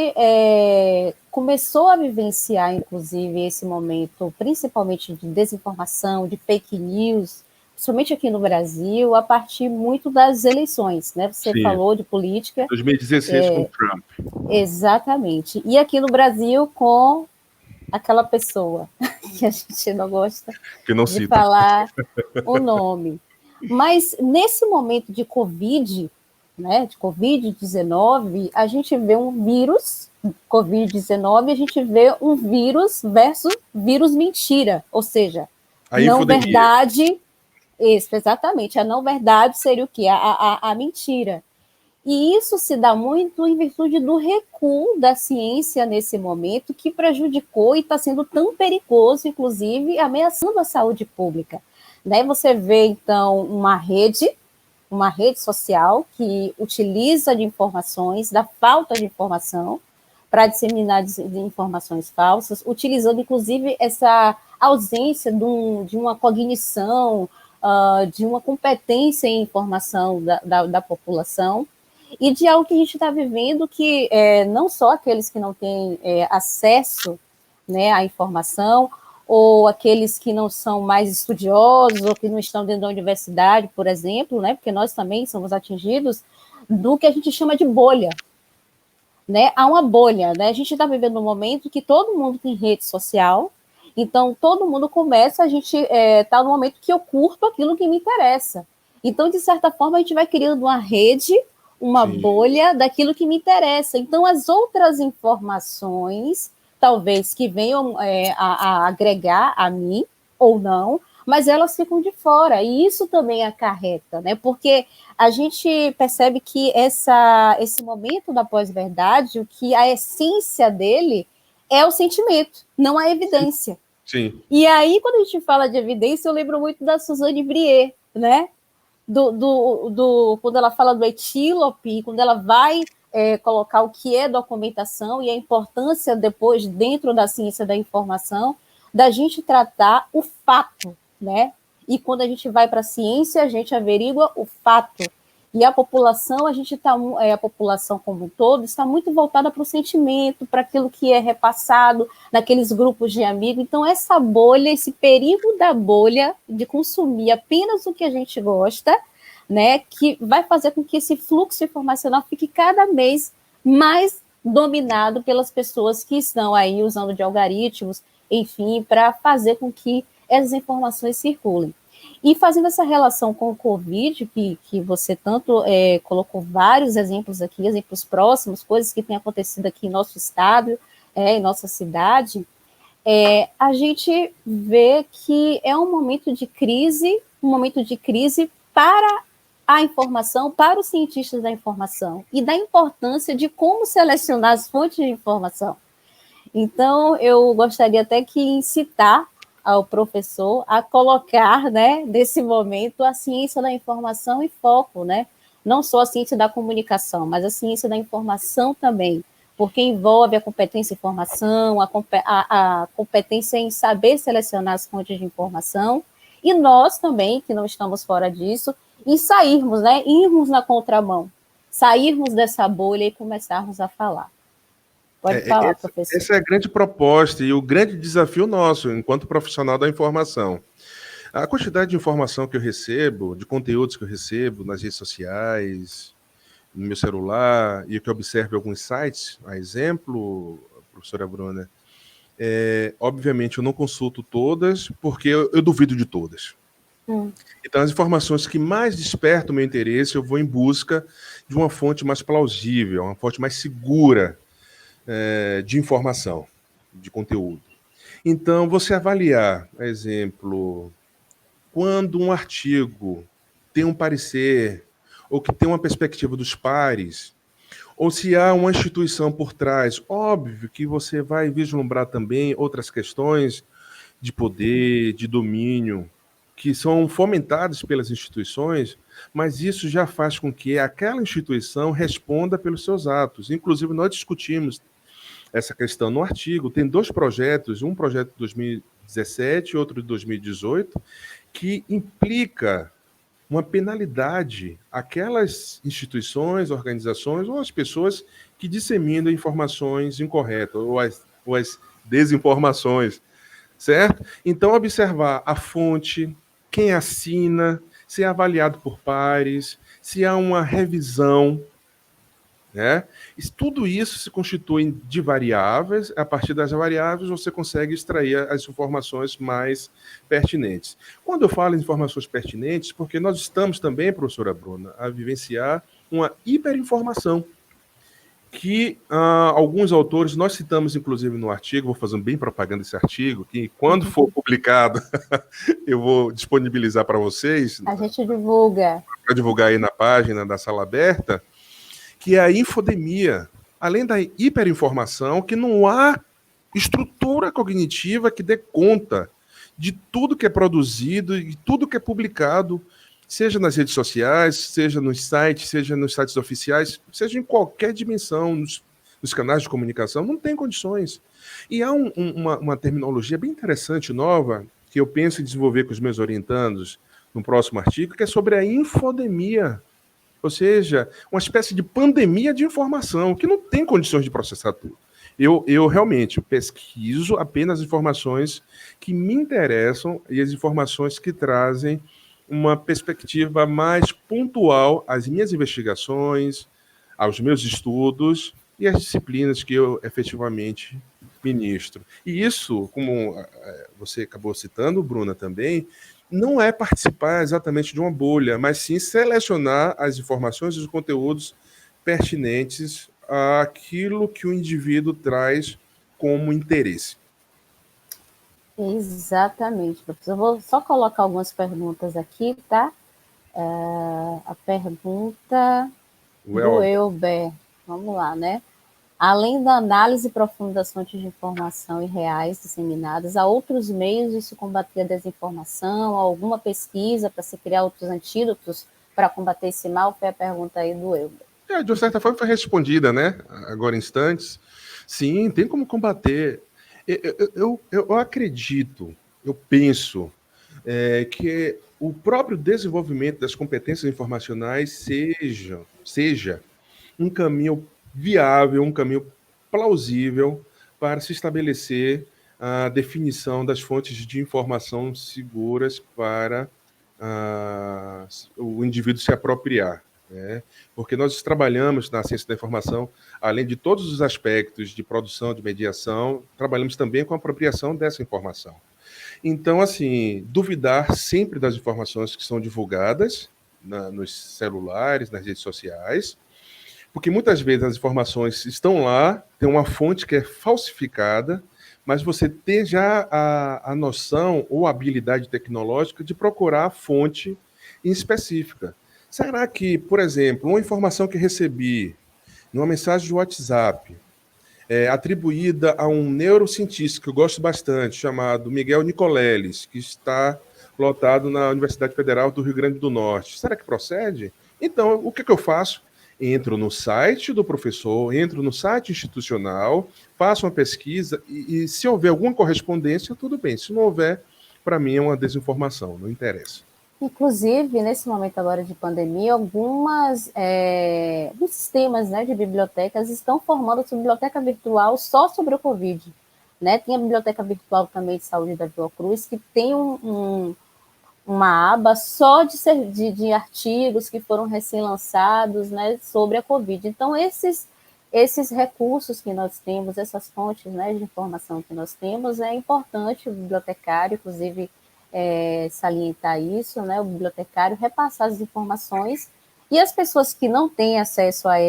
começou a vivenciar, inclusive, esse momento, principalmente de desinformação, de fake news, principalmente aqui no Brasil, a partir muito das eleições, né? Você
Sim,
falou de política.
2016 com Trump.
Exatamente. E aqui no Brasil, com aquela pessoa que a gente não gosta
Que não
de
cita.
falar o nome. Mas nesse momento de Covid, né, de Covid-19, a gente vê um vírus, Covid-19, a gente vê um vírus versus vírus mentira, ou seja,
A
não
infodemia.
verdade, isso, exatamente, a não verdade seria o quê? A mentira. E isso se dá muito em virtude do recuo da ciência nesse momento, que prejudicou e está sendo tão perigoso, inclusive, ameaçando a saúde pública. Né? Você vê, então, uma rede social que utiliza de informações, da falta de informação, para disseminar informações falsas, utilizando, inclusive, essa ausência de uma cognição, de uma competência em informação da população, e de algo que a gente está vivendo que não só aqueles que não têm acesso, né, à informação, ou aqueles que não são mais estudiosos, ou que não estão dentro da universidade, por exemplo, né, porque nós também somos atingidos do que a gente chama de bolha. Né? Há uma bolha, né? A gente está vivendo um momento que todo mundo tem rede social, então todo mundo começa, a gente está no momento que eu curto aquilo que me interessa. Então, de certa forma, a gente vai criando uma rede, uma
Sim.
bolha daquilo que me interessa. Então, as outras informações, talvez que venham a agregar a mim ou não, mas elas ficam de fora, e isso também acarreta, né? Porque a gente percebe que esse momento da pós-verdade, o que a essência dele é o sentimento, não a evidência.
Sim.
E aí, quando a gente fala de evidência, eu lembro muito da Suzanne Brier, né? Quando ela fala do etílope, quando ela vai colocar o que é documentação e a importância depois, dentro da ciência da informação, da gente tratar o fato, né? E quando a gente vai para a ciência, a gente averigua o fato. E a população, a população como um todo, está muito voltada para o sentimento, para aquilo que é repassado naqueles grupos de amigos. Então, essa bolha, esse perigo da bolha de consumir apenas o que a gente gosta, né, que vai fazer com que esse fluxo informacional fique cada vez mais dominado pelas pessoas que estão aí usando de algoritmos, enfim, para fazer com que essas informações circulem. E fazendo essa relação com o Covid, que você tanto colocou vários exemplos aqui, exemplos próximos, coisas que têm acontecido aqui em nosso estado, em nossa cidade, a gente vê que é um momento de crise para a informação, para os cientistas da informação, e da importância de como selecionar as fontes de informação. Então, eu gostaria até que incitar ao professor a colocar, né, nesse momento, a ciência da informação em foco, né? Não só a ciência da comunicação, mas a ciência da informação também, porque envolve a competência em informação, a competência em saber selecionar as fontes de informação, e nós também, que não estamos fora disso, e sairmos, né, irmos na contramão, sairmos dessa bolha e começarmos a falar. Pode falar, professor.
Essa é a grande proposta e o grande desafio nosso, enquanto profissional da informação. A quantidade de informação que eu recebo, de conteúdos que eu recebo nas redes sociais, no meu celular, e que eu observo em alguns sites, a exemplo, professora Bruna, obviamente eu não consulto todas, porque eu duvido de todas. Então, as informações que mais despertam o meu interesse, eu vou em busca de uma fonte mais plausível, uma fonte mais segura de informação, de conteúdo. Então, você avaliar, por exemplo, quando um artigo tem um parecer, ou que tem uma perspectiva dos pares, ou se há uma instituição por trás, óbvio que você vai vislumbrar também outras questões de poder, de domínio, que são fomentadas pelas instituições, mas isso já faz com que aquela instituição responda pelos seus atos. Inclusive, nós discutimos essa questão no artigo. Tem dois projetos, um projeto de 2017 e outro de 2018, que implica uma penalidade àquelas instituições, organizações ou às pessoas que disseminam informações incorretas ou as desinformações, certo? Então, observar a fonte, quem assina, se é avaliado por pares, se há uma revisão, né? Tudo isso se constitui de variáveis. A partir das variáveis, você consegue extrair as informações mais pertinentes. Quando eu falo em informações pertinentes, porque nós estamos também, professora Bruna, a vivenciar uma hiperinformação que alguns autores, nós citamos inclusive no artigo, vou fazer bem propaganda desse artigo, que quando for publicado, eu vou disponibilizar para vocês.
A gente divulga.
Para divulgar aí na página da Sala Aberta, que é a infodemia, além da hiperinformação, que não há estrutura cognitiva que dê conta de tudo que é produzido e tudo que é publicado, seja nas redes sociais, seja nos sites oficiais, seja em qualquer dimensão, nos canais de comunicação, não tem condições. E há uma terminologia bem interessante, nova, que eu penso em desenvolver com os meus orientandos no próximo artigo, que é sobre a infodemia. Ou seja, uma espécie de pandemia de informação, que não tem condições de processar tudo. Eu realmente pesquiso apenas informações que me interessam e as informações que trazem uma perspectiva mais pontual às minhas investigações, aos meus estudos e às disciplinas que eu efetivamente ministro. E isso, como você acabou citando, Bruna, também, não é participar exatamente de uma bolha, mas sim selecionar as informações e os conteúdos pertinentes àquilo que o indivíduo traz como interesse.
Exatamente, professor. Eu vou só colocar algumas perguntas aqui, tá? A pergunta do Elber. Vamos lá, né? Além da análise profunda das fontes de informação e reais disseminadas, há outros meios de se combater a desinformação? Alguma pesquisa para se criar outros antídotos para combater esse mal? Foi a pergunta aí do Elber.
De uma certa forma foi respondida, né? Agora em instantes. Sim, tem como combater. Eu acredito, eu penso que o próprio desenvolvimento das competências informacionais seja um caminho viável, um caminho plausível para se estabelecer a definição das fontes de informação seguras para o indivíduo se apropriar. Né? Porque nós trabalhamos na ciência da informação, além de todos os aspectos de produção, de mediação, trabalhamos também com a apropriação dessa informação. Então, assim, duvidar sempre das informações que são divulgadas nos celulares, nas redes sociais, porque muitas vezes as informações estão lá, tem uma fonte que é falsificada, mas você tem já a noção ou a habilidade tecnológica de procurar a fonte em específica. Será que, por exemplo, uma informação que recebi numa mensagem de WhatsApp, atribuída a um neurocientista que eu gosto bastante, chamado Miguel Nicoleles, que está lotado na Universidade Federal do Rio Grande do Norte, será que procede? Então, o que eu faço? Entro no site do professor, entro no site institucional, faço uma pesquisa e se houver alguma correspondência, tudo bem. Se não houver, para mim é uma desinformação, não interessa.
Inclusive, nesse momento agora de pandemia, alguns sistemas, né, de bibliotecas estão formando essa biblioteca virtual só sobre o Covid. Né? Tem a biblioteca virtual também de saúde da Fiocruz, que tem uma aba só de artigos que foram recém-lançados, né, sobre a Covid. Então, esses recursos que nós temos, essas fontes, né, de informação que nós temos, é importante o bibliotecário, inclusive, salientar isso, né, o bibliotecário repassar as informações e as pessoas que não têm acesso a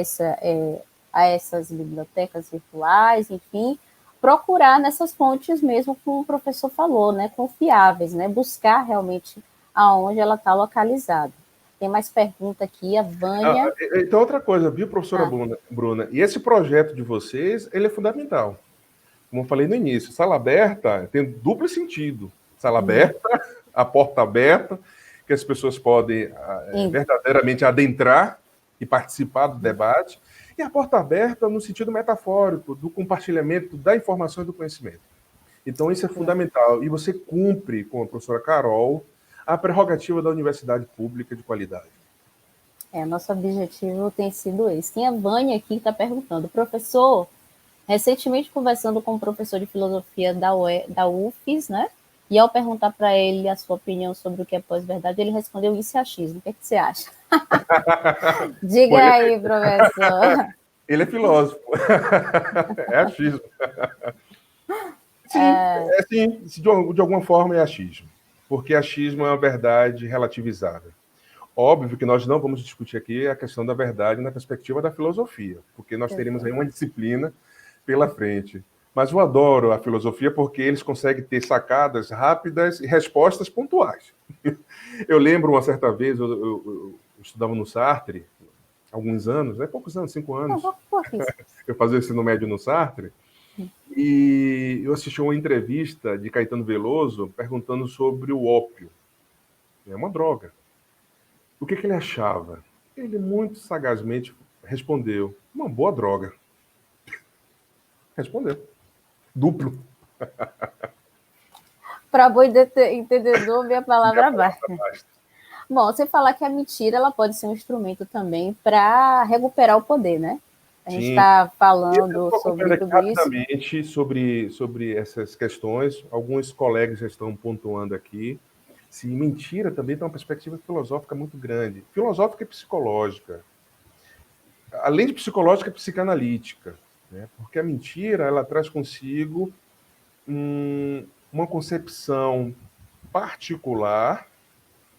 essas bibliotecas virtuais, enfim, procurar nessas fontes mesmo, como o professor falou, né, confiáveis, né, buscar realmente aonde ela está localizada. Tem mais pergunta aqui, a Vânia.
Então, outra coisa, viu, professora Bruna? E esse projeto de vocês, ele é fundamental. Como eu falei no início, sala aberta tem duplo sentido. Sala aberta, a porta aberta, que as pessoas podem verdadeiramente adentrar e participar do debate, e a porta aberta no sentido metafórico, do compartilhamento da informação e do conhecimento. Então, isso é fundamental. E você cumpre, com a professora Carol, a prerrogativa da universidade pública de qualidade.
Nosso objetivo tem sido esse. Tem a Vânia aqui que está perguntando, professor, recentemente conversando com um professor de filosofia da UFES, né? E ao perguntar para ele a sua opinião sobre o que é pós-verdade, ele respondeu isso é achismo. O que, é que você acha? Diga aí, professor.
Ele é filósofo. É achismo. Sim, de alguma forma é achismo. Porque achismo é uma verdade relativizável. Óbvio que nós não vamos discutir aqui a questão da verdade na perspectiva da filosofia, porque nós teríamos aí uma disciplina pela frente. Mas eu adoro a filosofia porque eles conseguem ter sacadas rápidas e respostas pontuais. Eu lembro uma certa vez, eu estudava no Sartre, alguns anos, né? Poucos anos, 5 anos. Eu fazia ensino médio no Sartre, e eu assisti uma entrevista de Caetano Veloso perguntando sobre o ópio. É uma droga. O que ele achava? Ele muito sagazmente respondeu: uma boa droga. Respondeu. Duplo. Para
bom entendedor, ver a palavra basta. Bom, você falar que a mentira ela pode ser um instrumento também para recuperar o poder, né? A gente está falando sobre tudo
rapidamente isso. Sobre essas questões. Alguns colegas já estão pontuando aqui. Se mentira também tem uma perspectiva filosófica muito grande. Filosófica e psicológica. Além de psicológica, psicanalítica. Né? Porque a mentira ela traz consigo uma concepção particular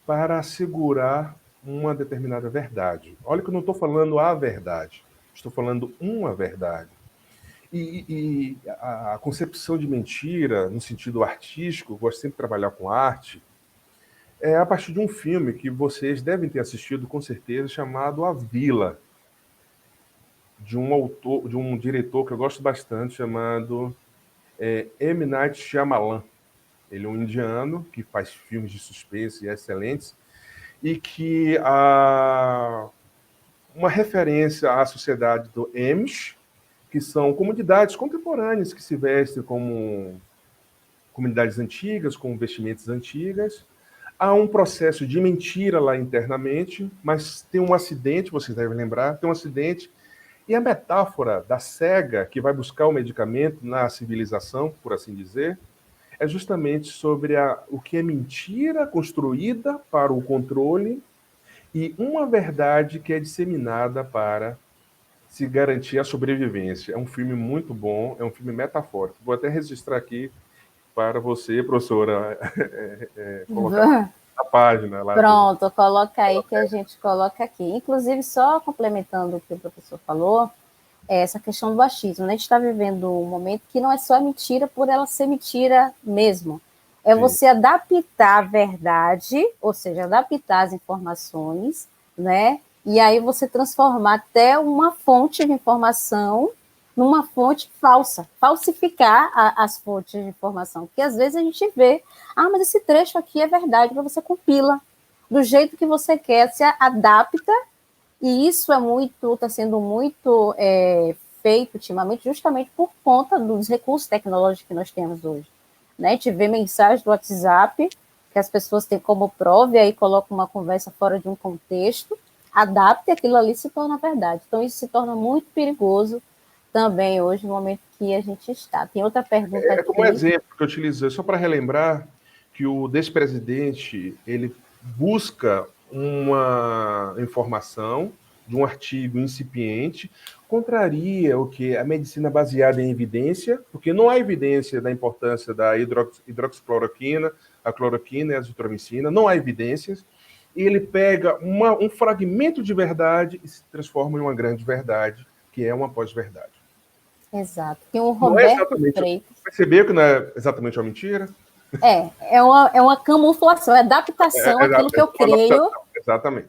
para assegurar uma determinada verdade. Olha que eu não estou falando a verdade, estou falando uma verdade. E a concepção de mentira, no sentido artístico, eu gosto sempre de trabalhar com arte, é a partir de um filme que vocês devem ter assistido com certeza, chamado A Vila, de um diretor que eu gosto bastante, chamado M. Night Shyamalan. Ele é um indiano que faz filmes de suspense excelentes e que uma referência à sociedade do Amish, que são comunidades contemporâneas que se vestem como comunidades antigas, com vestimentas antigas. Há um processo de mentira lá internamente, mas tem um acidente, vocês devem lembrar, tem um acidente, e a metáfora da cega que vai buscar o medicamento na civilização, por assim dizer, é justamente sobre o que é mentira construída para o controle e uma verdade que é disseminada para se garantir a sobrevivência. É um filme muito bom, é um filme metafórico. Vou até registrar aqui para você, professora, colocar na página. Lá
Pronto, coloca aí que a gente coloca aqui. Inclusive, só complementando o que o professor falou, essa questão do achismo. Né? A gente está vivendo um momento que não é só mentira por ela ser mentira mesmo. É Sim. Você adaptar a verdade, ou seja, adaptar as informações, né? E aí você transformar até uma fonte de informação numa fonte falsa, falsificar as fontes de informação, porque às vezes a gente vê, mas esse trecho aqui é verdade, para você compila do jeito que você quer, se adapta, e isso está sendo muito feito ultimamente, justamente por conta dos recursos tecnológicos que nós temos hoje. Né? A gente vê mensagem do WhatsApp, que as pessoas têm como prova, e aí colocam uma conversa fora de um contexto, adapta e aquilo ali se torna verdade. Então, isso se torna muito perigoso também hoje, no momento que a gente está. Tem outra pergunta aqui.
Como exemplo que eu utilizei, só para relembrar que o despresidente, ele busca uma informação de um artigo incipiente, contraria o que a medicina baseada em evidência, porque não há evidência da importância da hidroxicloroquina, a cloroquina e a azitromicina, não há evidências, e ele pega um fragmento de verdade e se transforma em uma grande verdade, que é uma pós-verdade.
Exato. Tem um Roberto Freitas.
Percebeu que não é exatamente uma mentira?
É uma camuflação, é adaptação àquilo que eu creio.
Exatamente.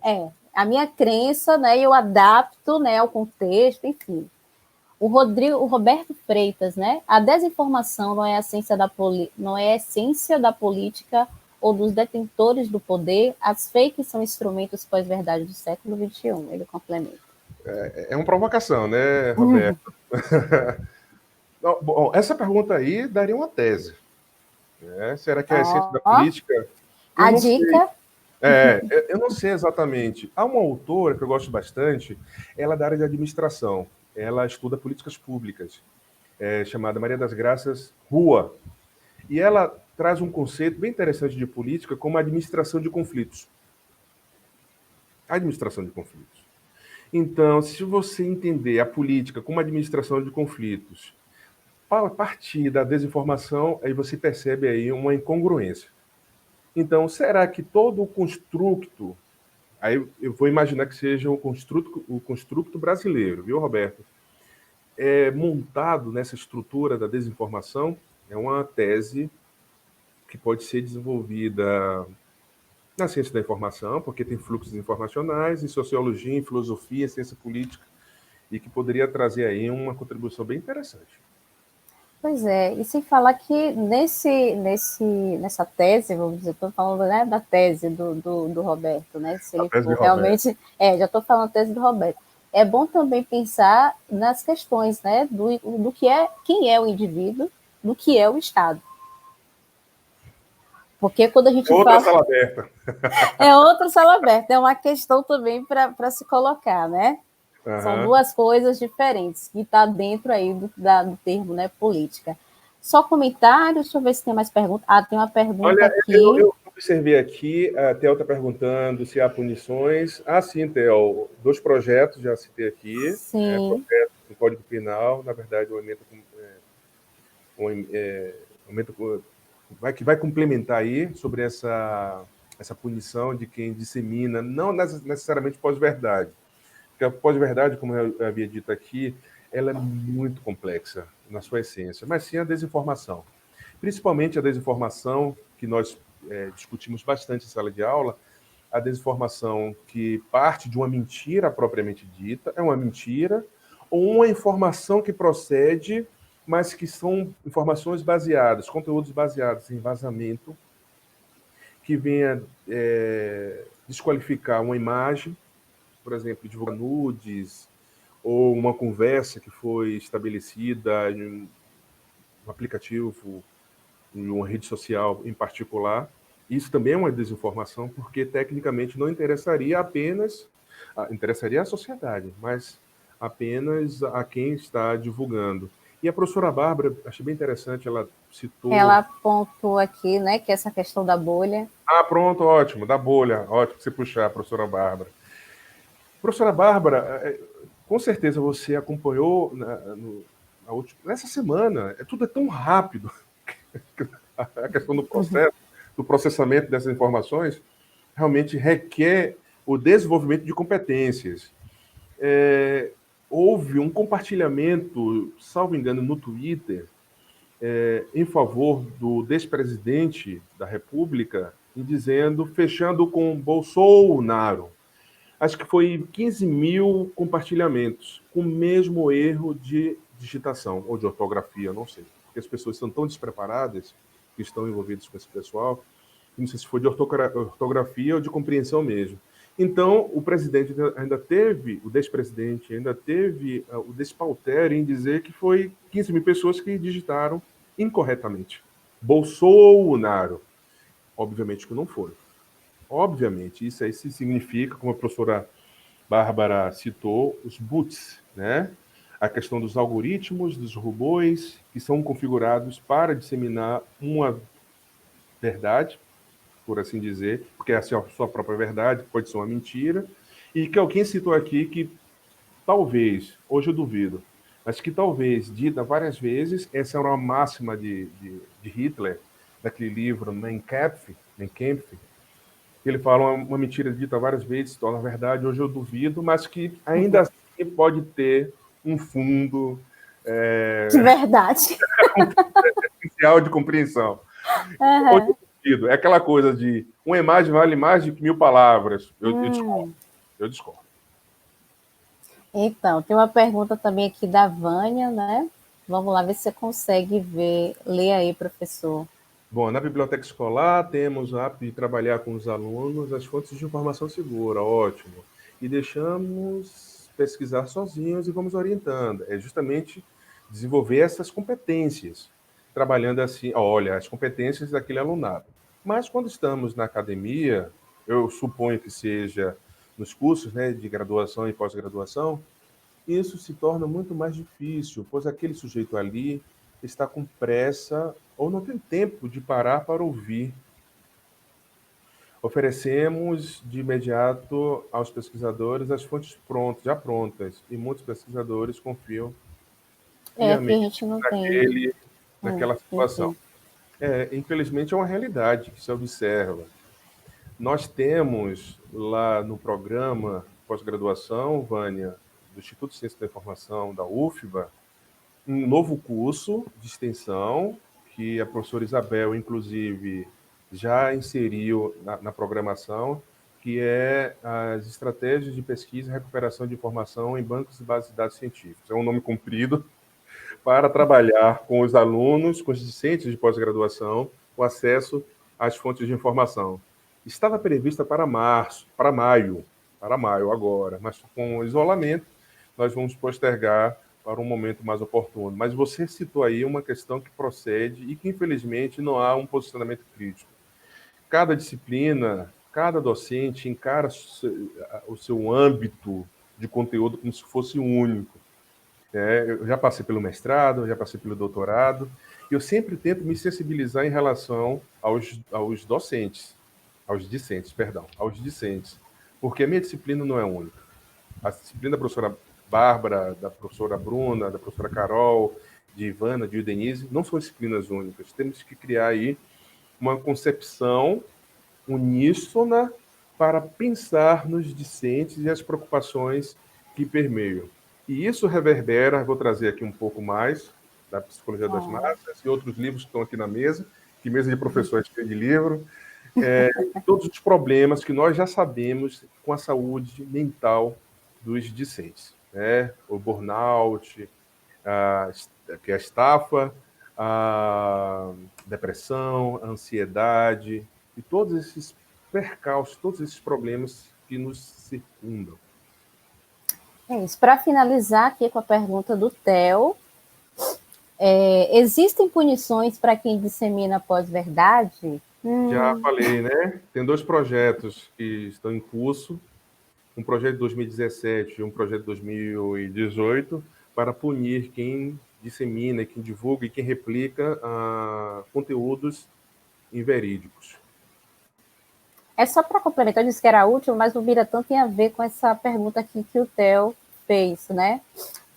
A minha crença, né, eu adapto, né, ao contexto, enfim. O Roberto Freitas, né, a desinformação não é a essência da política ou dos detentores do poder, as fakes são instrumentos pós-verdade do século XXI, ele complementa.
É uma provocação, né, Roberto? Bom, essa pergunta aí daria uma tese. Né? Será que a essência da política
A dica...
Eu não sei exatamente. Há uma autora que eu gosto bastante, ela é da área de administração. Ela estuda políticas públicas, chamada Maria das Graças Rua. E ela traz um conceito bem interessante de política como a administração de conflitos. Administração de conflitos. Então, se você entender a política como administração de conflitos, a partir da desinformação, aí você percebe aí uma incongruência. Então, será que todo o construto, aí eu vou imaginar que seja o construto brasileiro, viu, Roberto? É montado nessa estrutura da desinformação, é uma tese que pode ser desenvolvida na ciência da informação, porque tem fluxos informacionais, em sociologia, em filosofia, em ciência política, e que poderia trazer aí uma contribuição bem interessante.
Pois é, e sem falar que nessa tese, vamos dizer, estou falando, né, da tese do Roberto, né? Se ele for realmente. Já estou falando da tese do Roberto. É bom também pensar nas questões, né, do que é, quem é o indivíduo, do que é o Estado. Porque quando a gente
outra sala aberta.
É outra sala aberta, é uma questão também para se colocar, né? Uhum. São duas coisas diferentes, que está dentro aí do termo, né, política. Só comentários, deixa eu ver se tem mais perguntas. Tem uma pergunta aqui.
Eu observei aqui, a Theo está perguntando se há punições. Sim, Theo, 2 projetos, já citei aqui.
Sim.
Projeto do Código Penal, na verdade, que vai complementar aí sobre essa punição de quem dissemina, não necessariamente pós-verdade. Porque a pós-verdade, como eu havia dito aqui, ela é muito complexa na sua essência, mas sim a desinformação. Principalmente a desinformação, que nós discutimos bastante em sala de aula, a desinformação que parte de uma mentira propriamente dita, é uma mentira, ou uma informação que procede, mas que são informações baseadas, conteúdos baseados em vazamento, que venha desqualificar uma imagem, por exemplo, divulgar nudes, ou uma conversa que foi estabelecida em um aplicativo, em uma rede social em particular. Isso também é uma desinformação, porque tecnicamente não interessaria interessaria à sociedade, mas apenas a quem está divulgando. E a professora Bárbara, achei bem interessante, ela citou...
Ela apontou aqui, né, que essa questão da bolha...
Pronto, ótimo, da bolha, ótimo que você puxar, professora Bárbara. Professora Bárbara, com certeza você acompanhou nessa semana, tudo é tão rápido, a questão do processo, do processamento dessas informações, realmente requer o desenvolvimento de competências. Houve um compartilhamento, salvo engano, no Twitter, em favor do ex-presidente da República, fechando com Bolsonaro. Acho que foi 15 mil compartilhamentos, com o mesmo erro de digitação ou de ortografia, não sei. Porque as pessoas são tão despreparadas, que estão envolvidas com esse pessoal, que não sei se foi de ortografia ou de compreensão mesmo. Então, o presidente ainda teve, o ex-presidente ainda teve o despautério em dizer que foi 15 mil pessoas que digitaram incorretamente. Bolsonaro. Obviamente que não foi. Obviamente, isso aí significa, como a professora Bárbara citou, os bots, né? A questão dos algoritmos, dos robôs, que são configurados para disseminar uma verdade, por assim dizer, porque é a sua própria verdade, pode ser uma mentira, e que alguém citou aqui que talvez, hoje eu duvido, mas que talvez, dita várias vezes, essa era uma máxima de Hitler, daquele livro Mein Kampf, ele fala uma mentira dita várias vezes, se torna verdade, hoje eu duvido, mas que ainda assim pode ter um fundo...
de verdade.
Essencial de compreensão. Hoje eu duvido. É aquela coisa de uma imagem vale mais de 1000 palavras. Eu discordo.
Então, tem uma pergunta também aqui da Vânia, né? Vamos lá ver se você consegue ler aí, professor.
Bom, na biblioteca escolar temos a app de trabalhar com os alunos as fontes de informação segura, ótimo. E deixamos pesquisar sozinhos e vamos orientando. É justamente desenvolver essas competências, trabalhando assim, olha, as competências daquele alunado. Mas quando estamos na academia, eu suponho que seja nos cursos, né, de graduação e pós-graduação, isso se torna muito mais difícil, pois aquele sujeito ali está com pressa ou não tem tempo de parar para ouvir. Oferecemos de imediato aos pesquisadores as fontes prontas, já prontas, e muitos pesquisadores confiam
Porque a
piamente
gente não tem.
naquela situação.
Enfim.
Infelizmente, é uma realidade que se observa. Nós temos lá no programa pós-graduação, Vânia, do Instituto de Ciência da Informação, da UFBA, um novo curso de extensão que a professora Isabel, inclusive, já inseriu na programação, que é as estratégias de pesquisa e recuperação de informação em bancos e bases de dados científicos. É um nome comprido, para trabalhar com os alunos, com os discentes de pós-graduação, o acesso às fontes de informação. Estava prevista para maio agora, mas com o isolamento, nós vamos postergar para um momento mais oportuno. Mas você citou aí uma questão que procede e que, infelizmente, não há um posicionamento crítico. Cada disciplina, cada docente encara o seu âmbito de conteúdo como se fosse único. Eu já passei pelo mestrado, já passei pelo doutorado, e eu sempre tento me sensibilizar em relação aos discentes, porque a minha disciplina não é única. A disciplina da professora Bárbara, da professora Bruna, da professora Carol, de Ivana, de Denise, não são disciplinas únicas. Temos que criar aí uma concepção uníssona para pensar nos discentes e as preocupações que permeiam. E isso reverbera, vou trazer aqui um pouco mais, da Psicologia das Massas e outros livros que estão aqui na mesa, que mesa de professores cheia de livro, todos os problemas que nós já sabemos com a saúde mental dos discentes. O burnout, que é a estafa, a depressão, a ansiedade, e todos esses percalços, todos esses problemas que nos circundam.
É isso. Para finalizar aqui com a pergunta do Theo, existem punições para quem dissemina pós-verdade?
Já falei, né? Tem 2 projetos que estão em curso, um projeto de 2017 e um projeto de 2018, para punir quem dissemina, quem divulga e quem replica conteúdos inverídicos.
É só para complementar, eu disse que era útil, mas o Biratã tem a ver com essa pergunta aqui que o Theo fez, né?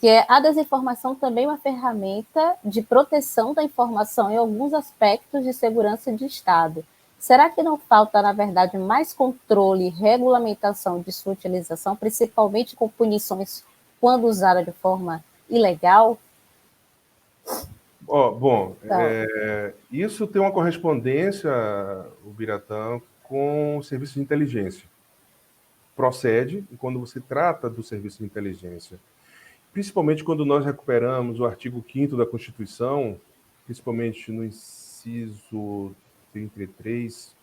Que é a desinformação também uma ferramenta de proteção da informação em alguns aspectos de segurança de Estado. Será que não falta, na verdade, mais controle e regulamentação de sua utilização, principalmente com punições quando usada de forma ilegal?
Isso tem uma correspondência, o Biratã, com o serviço de inteligência. Procede quando você trata do serviço de inteligência. Principalmente quando nós recuperamos o artigo 5º da Constituição, principalmente no inciso 33,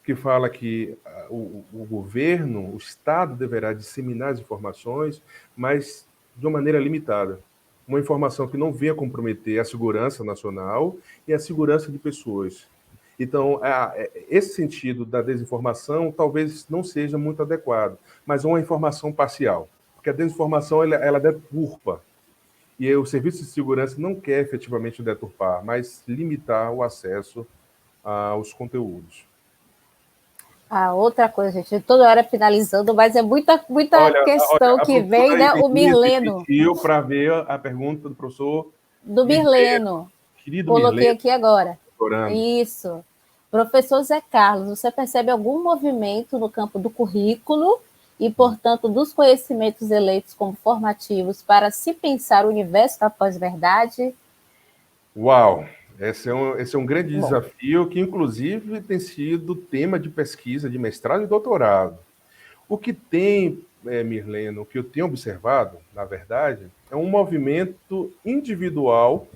que fala que o governo, o Estado deverá disseminar as informações, mas de uma maneira limitada. Uma informação que não venha comprometer a segurança nacional e a segurança de pessoas. Então, esse sentido da desinformação talvez não seja muito adequado, mas uma informação parcial, porque a desinformação ela deturpa, e o Serviço de Segurança não quer efetivamente deturpar, mas limitar o acesso aos conteúdos.
Outra coisa, gente, toda hora finalizando, mas é muita questão que vem, né? O Mirleno.
Para ver a pergunta do professor.
Do Mirleno.
Querido
Coloquei
Mirleno,
aqui agora.
doutorando.
Isso. Professor Zé Carlos, você percebe algum movimento no campo do currículo e, portanto, dos conhecimentos eleitos como formativos para se pensar o universo da pós-verdade?
Uau! Esse é um grande desafio que, inclusive, tem sido tema de pesquisa de mestrado e doutorado. O que tem, Mirleno, o que eu tenho observado, na verdade, é um movimento individual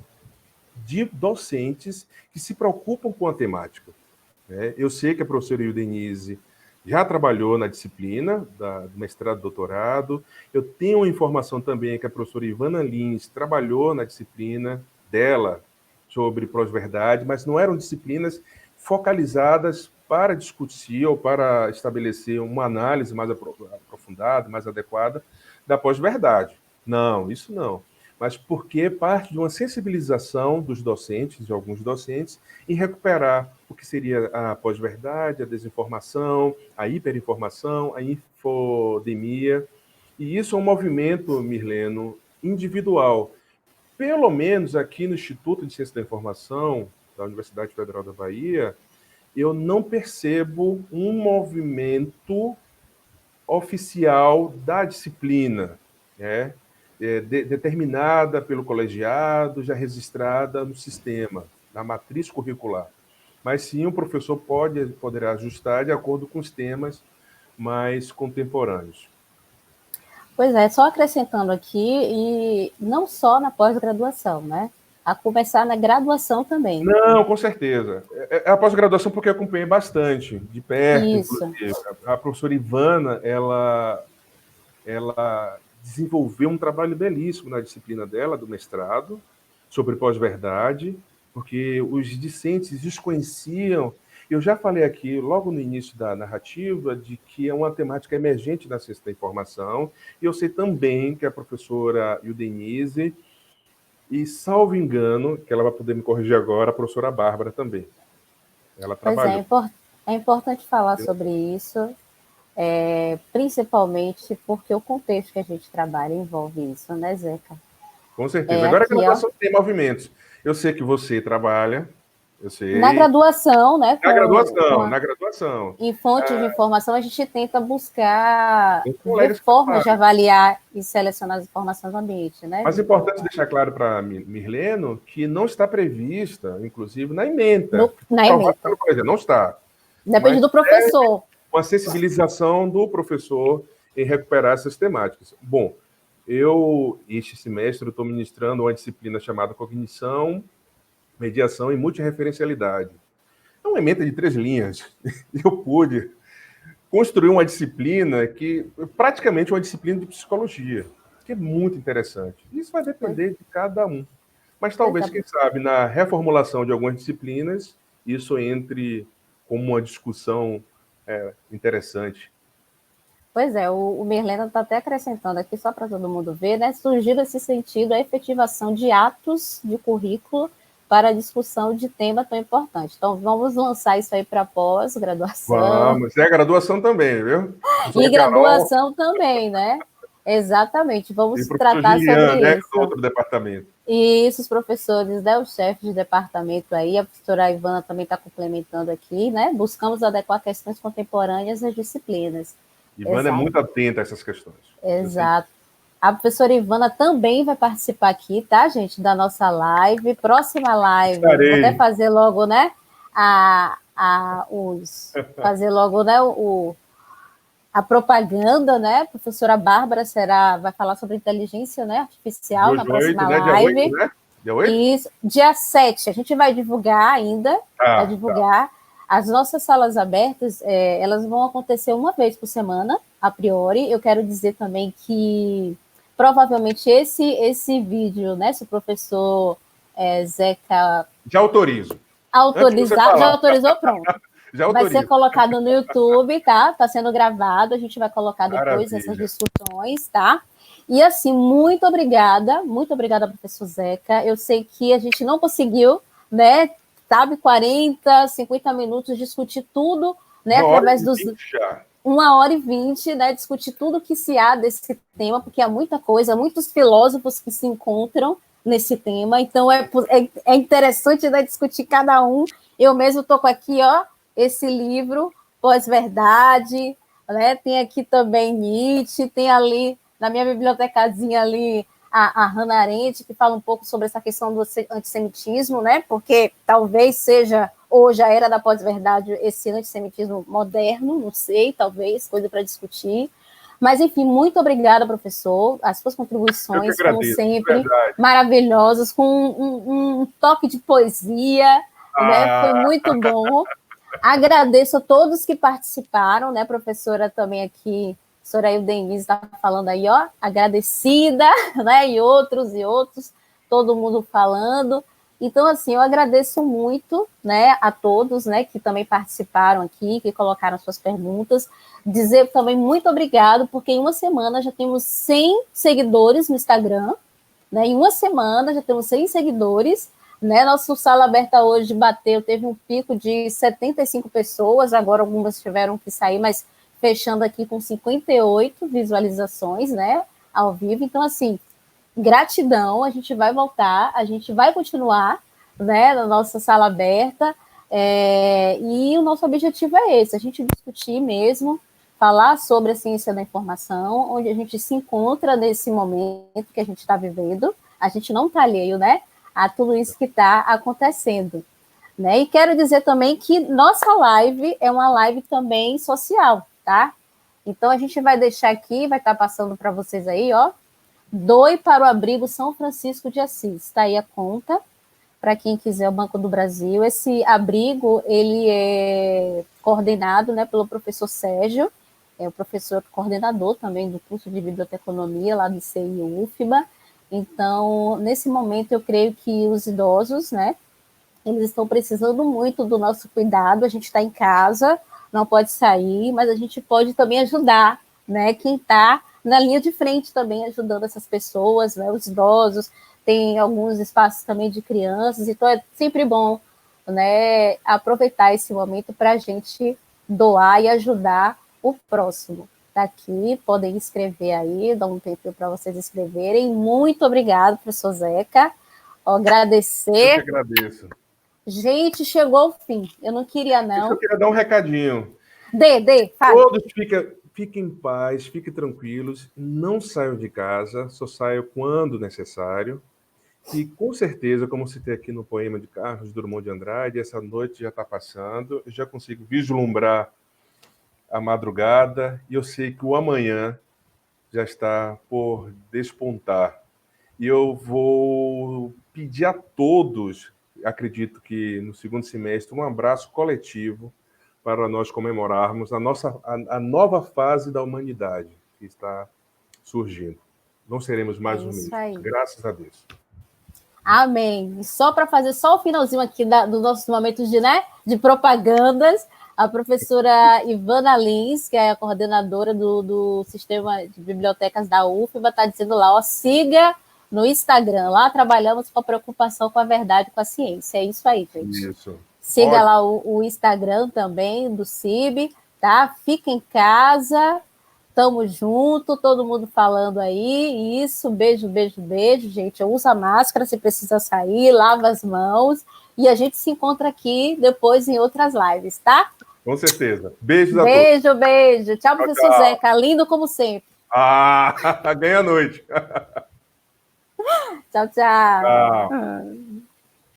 de docentes que se preocupam com a temática. Eu sei que a professora Denise já trabalhou na disciplina do mestrado e doutorado. Eu tenho informação também que a professora Ivana Lins trabalhou na disciplina dela sobre pós-verdade, mas não eram disciplinas focalizadas para discutir ou para estabelecer uma análise mais aprofundada, mais adequada da pós-verdade. Não, isso não. Mas porque parte de uma sensibilização dos docentes, de alguns docentes, em recuperar o que seria a pós-verdade, a desinformação, a hiperinformação, a infodemia. E isso é um movimento, Mirleno, individual. Pelo menos aqui no Instituto de Ciência da Informação da Universidade Federal da Bahia, eu não percebo um movimento oficial da disciplina, né? Determinada pelo colegiado, já registrada no sistema, na matriz curricular. Mas sim, o professor poderá ajustar de acordo com os temas mais contemporâneos.
Pois é, só acrescentando aqui, e não só na pós-graduação, né? A começar na graduação também.
Não, com certeza. A pós-graduação porque eu acompanhei bastante, de perto,
Isso.
inclusive. A professora Ivana, ela desenvolveu um trabalho belíssimo na disciplina dela, do mestrado, sobre pós-verdade, porque os discentes desconheciam. Eu já falei aqui, logo no início da narrativa, de que é uma temática emergente da ciência da informação, e eu sei também que a professora Ildenise, e, salvo engano, que ela vai poder me corrigir agora, a professora Bárbara também. Ela trabalhou.
Pois é importante falar sobre isso, principalmente porque o contexto que a gente trabalha envolve isso, né, Zeca?
Com certeza. Agora a graduação tem movimentos. Eu sei que você trabalha, eu sei.
Na graduação, né?
Na graduação.
Em fontes de informação, a gente tenta buscar ver formas de avaliar e selecionar as informações do ambiente, né?
Mas é importante deixar claro para Mirleno que não está prevista, inclusive, na ementa.
Na ementa.
Não está.
Depende do professor.
Uma sensibilização do professor em recuperar essas temáticas. Bom, este semestre, estou ministrando uma disciplina chamada Cognição, Mediação e Multireferencialidade. É uma ementa de 3 linhas. Eu pude construir uma disciplina que praticamente uma disciplina de psicologia, que é muito interessante. Isso vai depender de cada um. Mas talvez, quem sabe, na reformulação de algumas disciplinas, isso entre como uma discussão interessante.
Pois é, o Mirlena está até acrescentando aqui, só para todo mundo ver, né? Surgiu nesse sentido a efetivação de atos de currículo para a discussão de tema tão importante. Então, vamos lançar isso aí para pós-graduação.
Vamos, graduação também, viu?
E graduação também, né? Exatamente, vamos tratar sobre isso.
Outro departamento.
Isso, os professores, né, os chefes de departamento aí, a professora Ivana também está complementando aqui, né? Buscamos adequar questões contemporâneas às disciplinas.
Ivana é muito atenta a essas questões.
Exato. A professora Ivana também vai participar aqui, tá, gente, da nossa live. Próxima live,
Estarei.
Vou até fazer logo, né, fazer logo, né, a propaganda, né? A professora Bárbara vai falar sobre inteligência, né, artificial na próxima live.
Dia 8, né? Dia 8?
Isso, dia 7. A gente vai divulgar ainda, vai divulgar. As nossas salas abertas, elas vão acontecer uma vez por semana, a priori. Eu quero dizer também que provavelmente esse vídeo, né, se o professor Zeca...
Já autorizo.
Já autorizou, pronto.
Já autorizo.
Vai ser colocado no YouTube, tá? Tá sendo gravado, a gente vai colocar depois essas discussões, tá? E assim, muito obrigada, professor Zeca. Eu sei que a gente não conseguiu, né, 40, 50 minutos discutir tudo, né, através dos... 1h20, né, discutir tudo que se há desse tema, porque há muita coisa, muitos filósofos que se encontram nesse tema, então é interessante, né, discutir cada um. Eu mesmo estou com aqui, esse livro, Pós-Verdade, né, tem aqui também Nietzsche, tem ali, na minha bibliotecazinha ali, a Hannah Arendt, que fala um pouco sobre essa questão do antissemitismo, né, porque talvez seja... Hoje, a era da pós-verdade, esse antissemitismo moderno, não sei, talvez, coisa para discutir. Mas, enfim, muito obrigada, professor. As suas contribuições, como sempre, maravilhosas, com um toque de poesia, né? Foi muito bom. Agradeço a todos que participaram, né, professora também aqui, a professora Ildenise está falando aí, agradecida, né, e outros, todo mundo falando. Então, assim, eu agradeço muito, né, a todos, né, que também participaram aqui, que colocaram suas perguntas. Dizer também muito obrigado, porque em uma semana já temos 100 seguidores no Instagram, né? Em uma semana já temos 100 seguidores, né? Nosso Sala Aberta hoje teve um pico de 75 pessoas, agora algumas tiveram que sair, mas fechando aqui com 58 visualizações, né, ao vivo. Então, assim, gratidão, a gente vai voltar, a gente vai continuar, né, na nossa Sala Aberta, e o nosso objetivo é esse, a gente discutir mesmo, falar sobre a ciência da informação, onde a gente se encontra nesse momento que a gente está vivendo, a gente não está alheio, né, a tudo isso que está acontecendo, né, e quero dizer também que nossa live é uma live também social, tá? Então a gente vai deixar aqui, vai estar passando para vocês aí, ó, doe para o abrigo São Francisco de Assis, está aí a conta, para quem quiser, o Banco do Brasil. Esse abrigo, ele é coordenado, né, pelo professor Sérgio, é o professor coordenador também do curso de biblioteconomia lá do CI UFBA. Então, nesse momento, eu creio que os idosos, né, eles estão precisando muito do nosso cuidado, a gente está em casa, não pode sair, mas a gente pode também ajudar, né, quem está na linha de frente também, ajudando essas pessoas, né, os idosos, tem alguns espaços também de crianças, então é sempre bom, né, aproveitar esse momento para a gente doar e ajudar o próximo. Tá aqui, podem escrever aí, dá um tempinho para vocês escreverem. Muito obrigada, professor Zeca. Agradecer.
Eu que agradeço.
Gente, chegou ao fim. Eu não queria, não.
Eu queria dar um recadinho.
Fale.
Todos fiquem em paz, fiquem tranquilos, não saiam de casa, só saiam quando necessário. E com certeza, como citei aqui no poema de Carlos Drummond de Andrade, essa noite já está passando, eu já consigo vislumbrar a madrugada e eu sei que o amanhã já está por despontar. E eu vou pedir a todos, acredito que no segundo semestre, um abraço coletivo para nós comemorarmos a nova fase da humanidade que está surgindo. Não seremos mais os mesmos, graças a Deus.
Amém. E só para fazer só o finalzinho aqui dos nossos momentos de propagandas, a professora Ivana Lins, que é a coordenadora do Sistema de Bibliotecas da UFBA, está dizendo lá, ó, siga no Instagram. Lá trabalhamos com a preocupação com a verdade e com a ciência. É isso aí, gente.
Isso.
Siga lá o Instagram também do CIB, tá? Fica em casa, tamo junto, todo mundo falando aí. Isso, beijo, beijo, beijo, gente. Usa máscara se precisa sair, lava as mãos. E a gente se encontra aqui depois em outras lives, tá?
Com certeza. Beijos a
todos. Beijo. Tchau, professor Zeca. Lindo como sempre.
Ah, ganha a noite.
Tchau, tchau.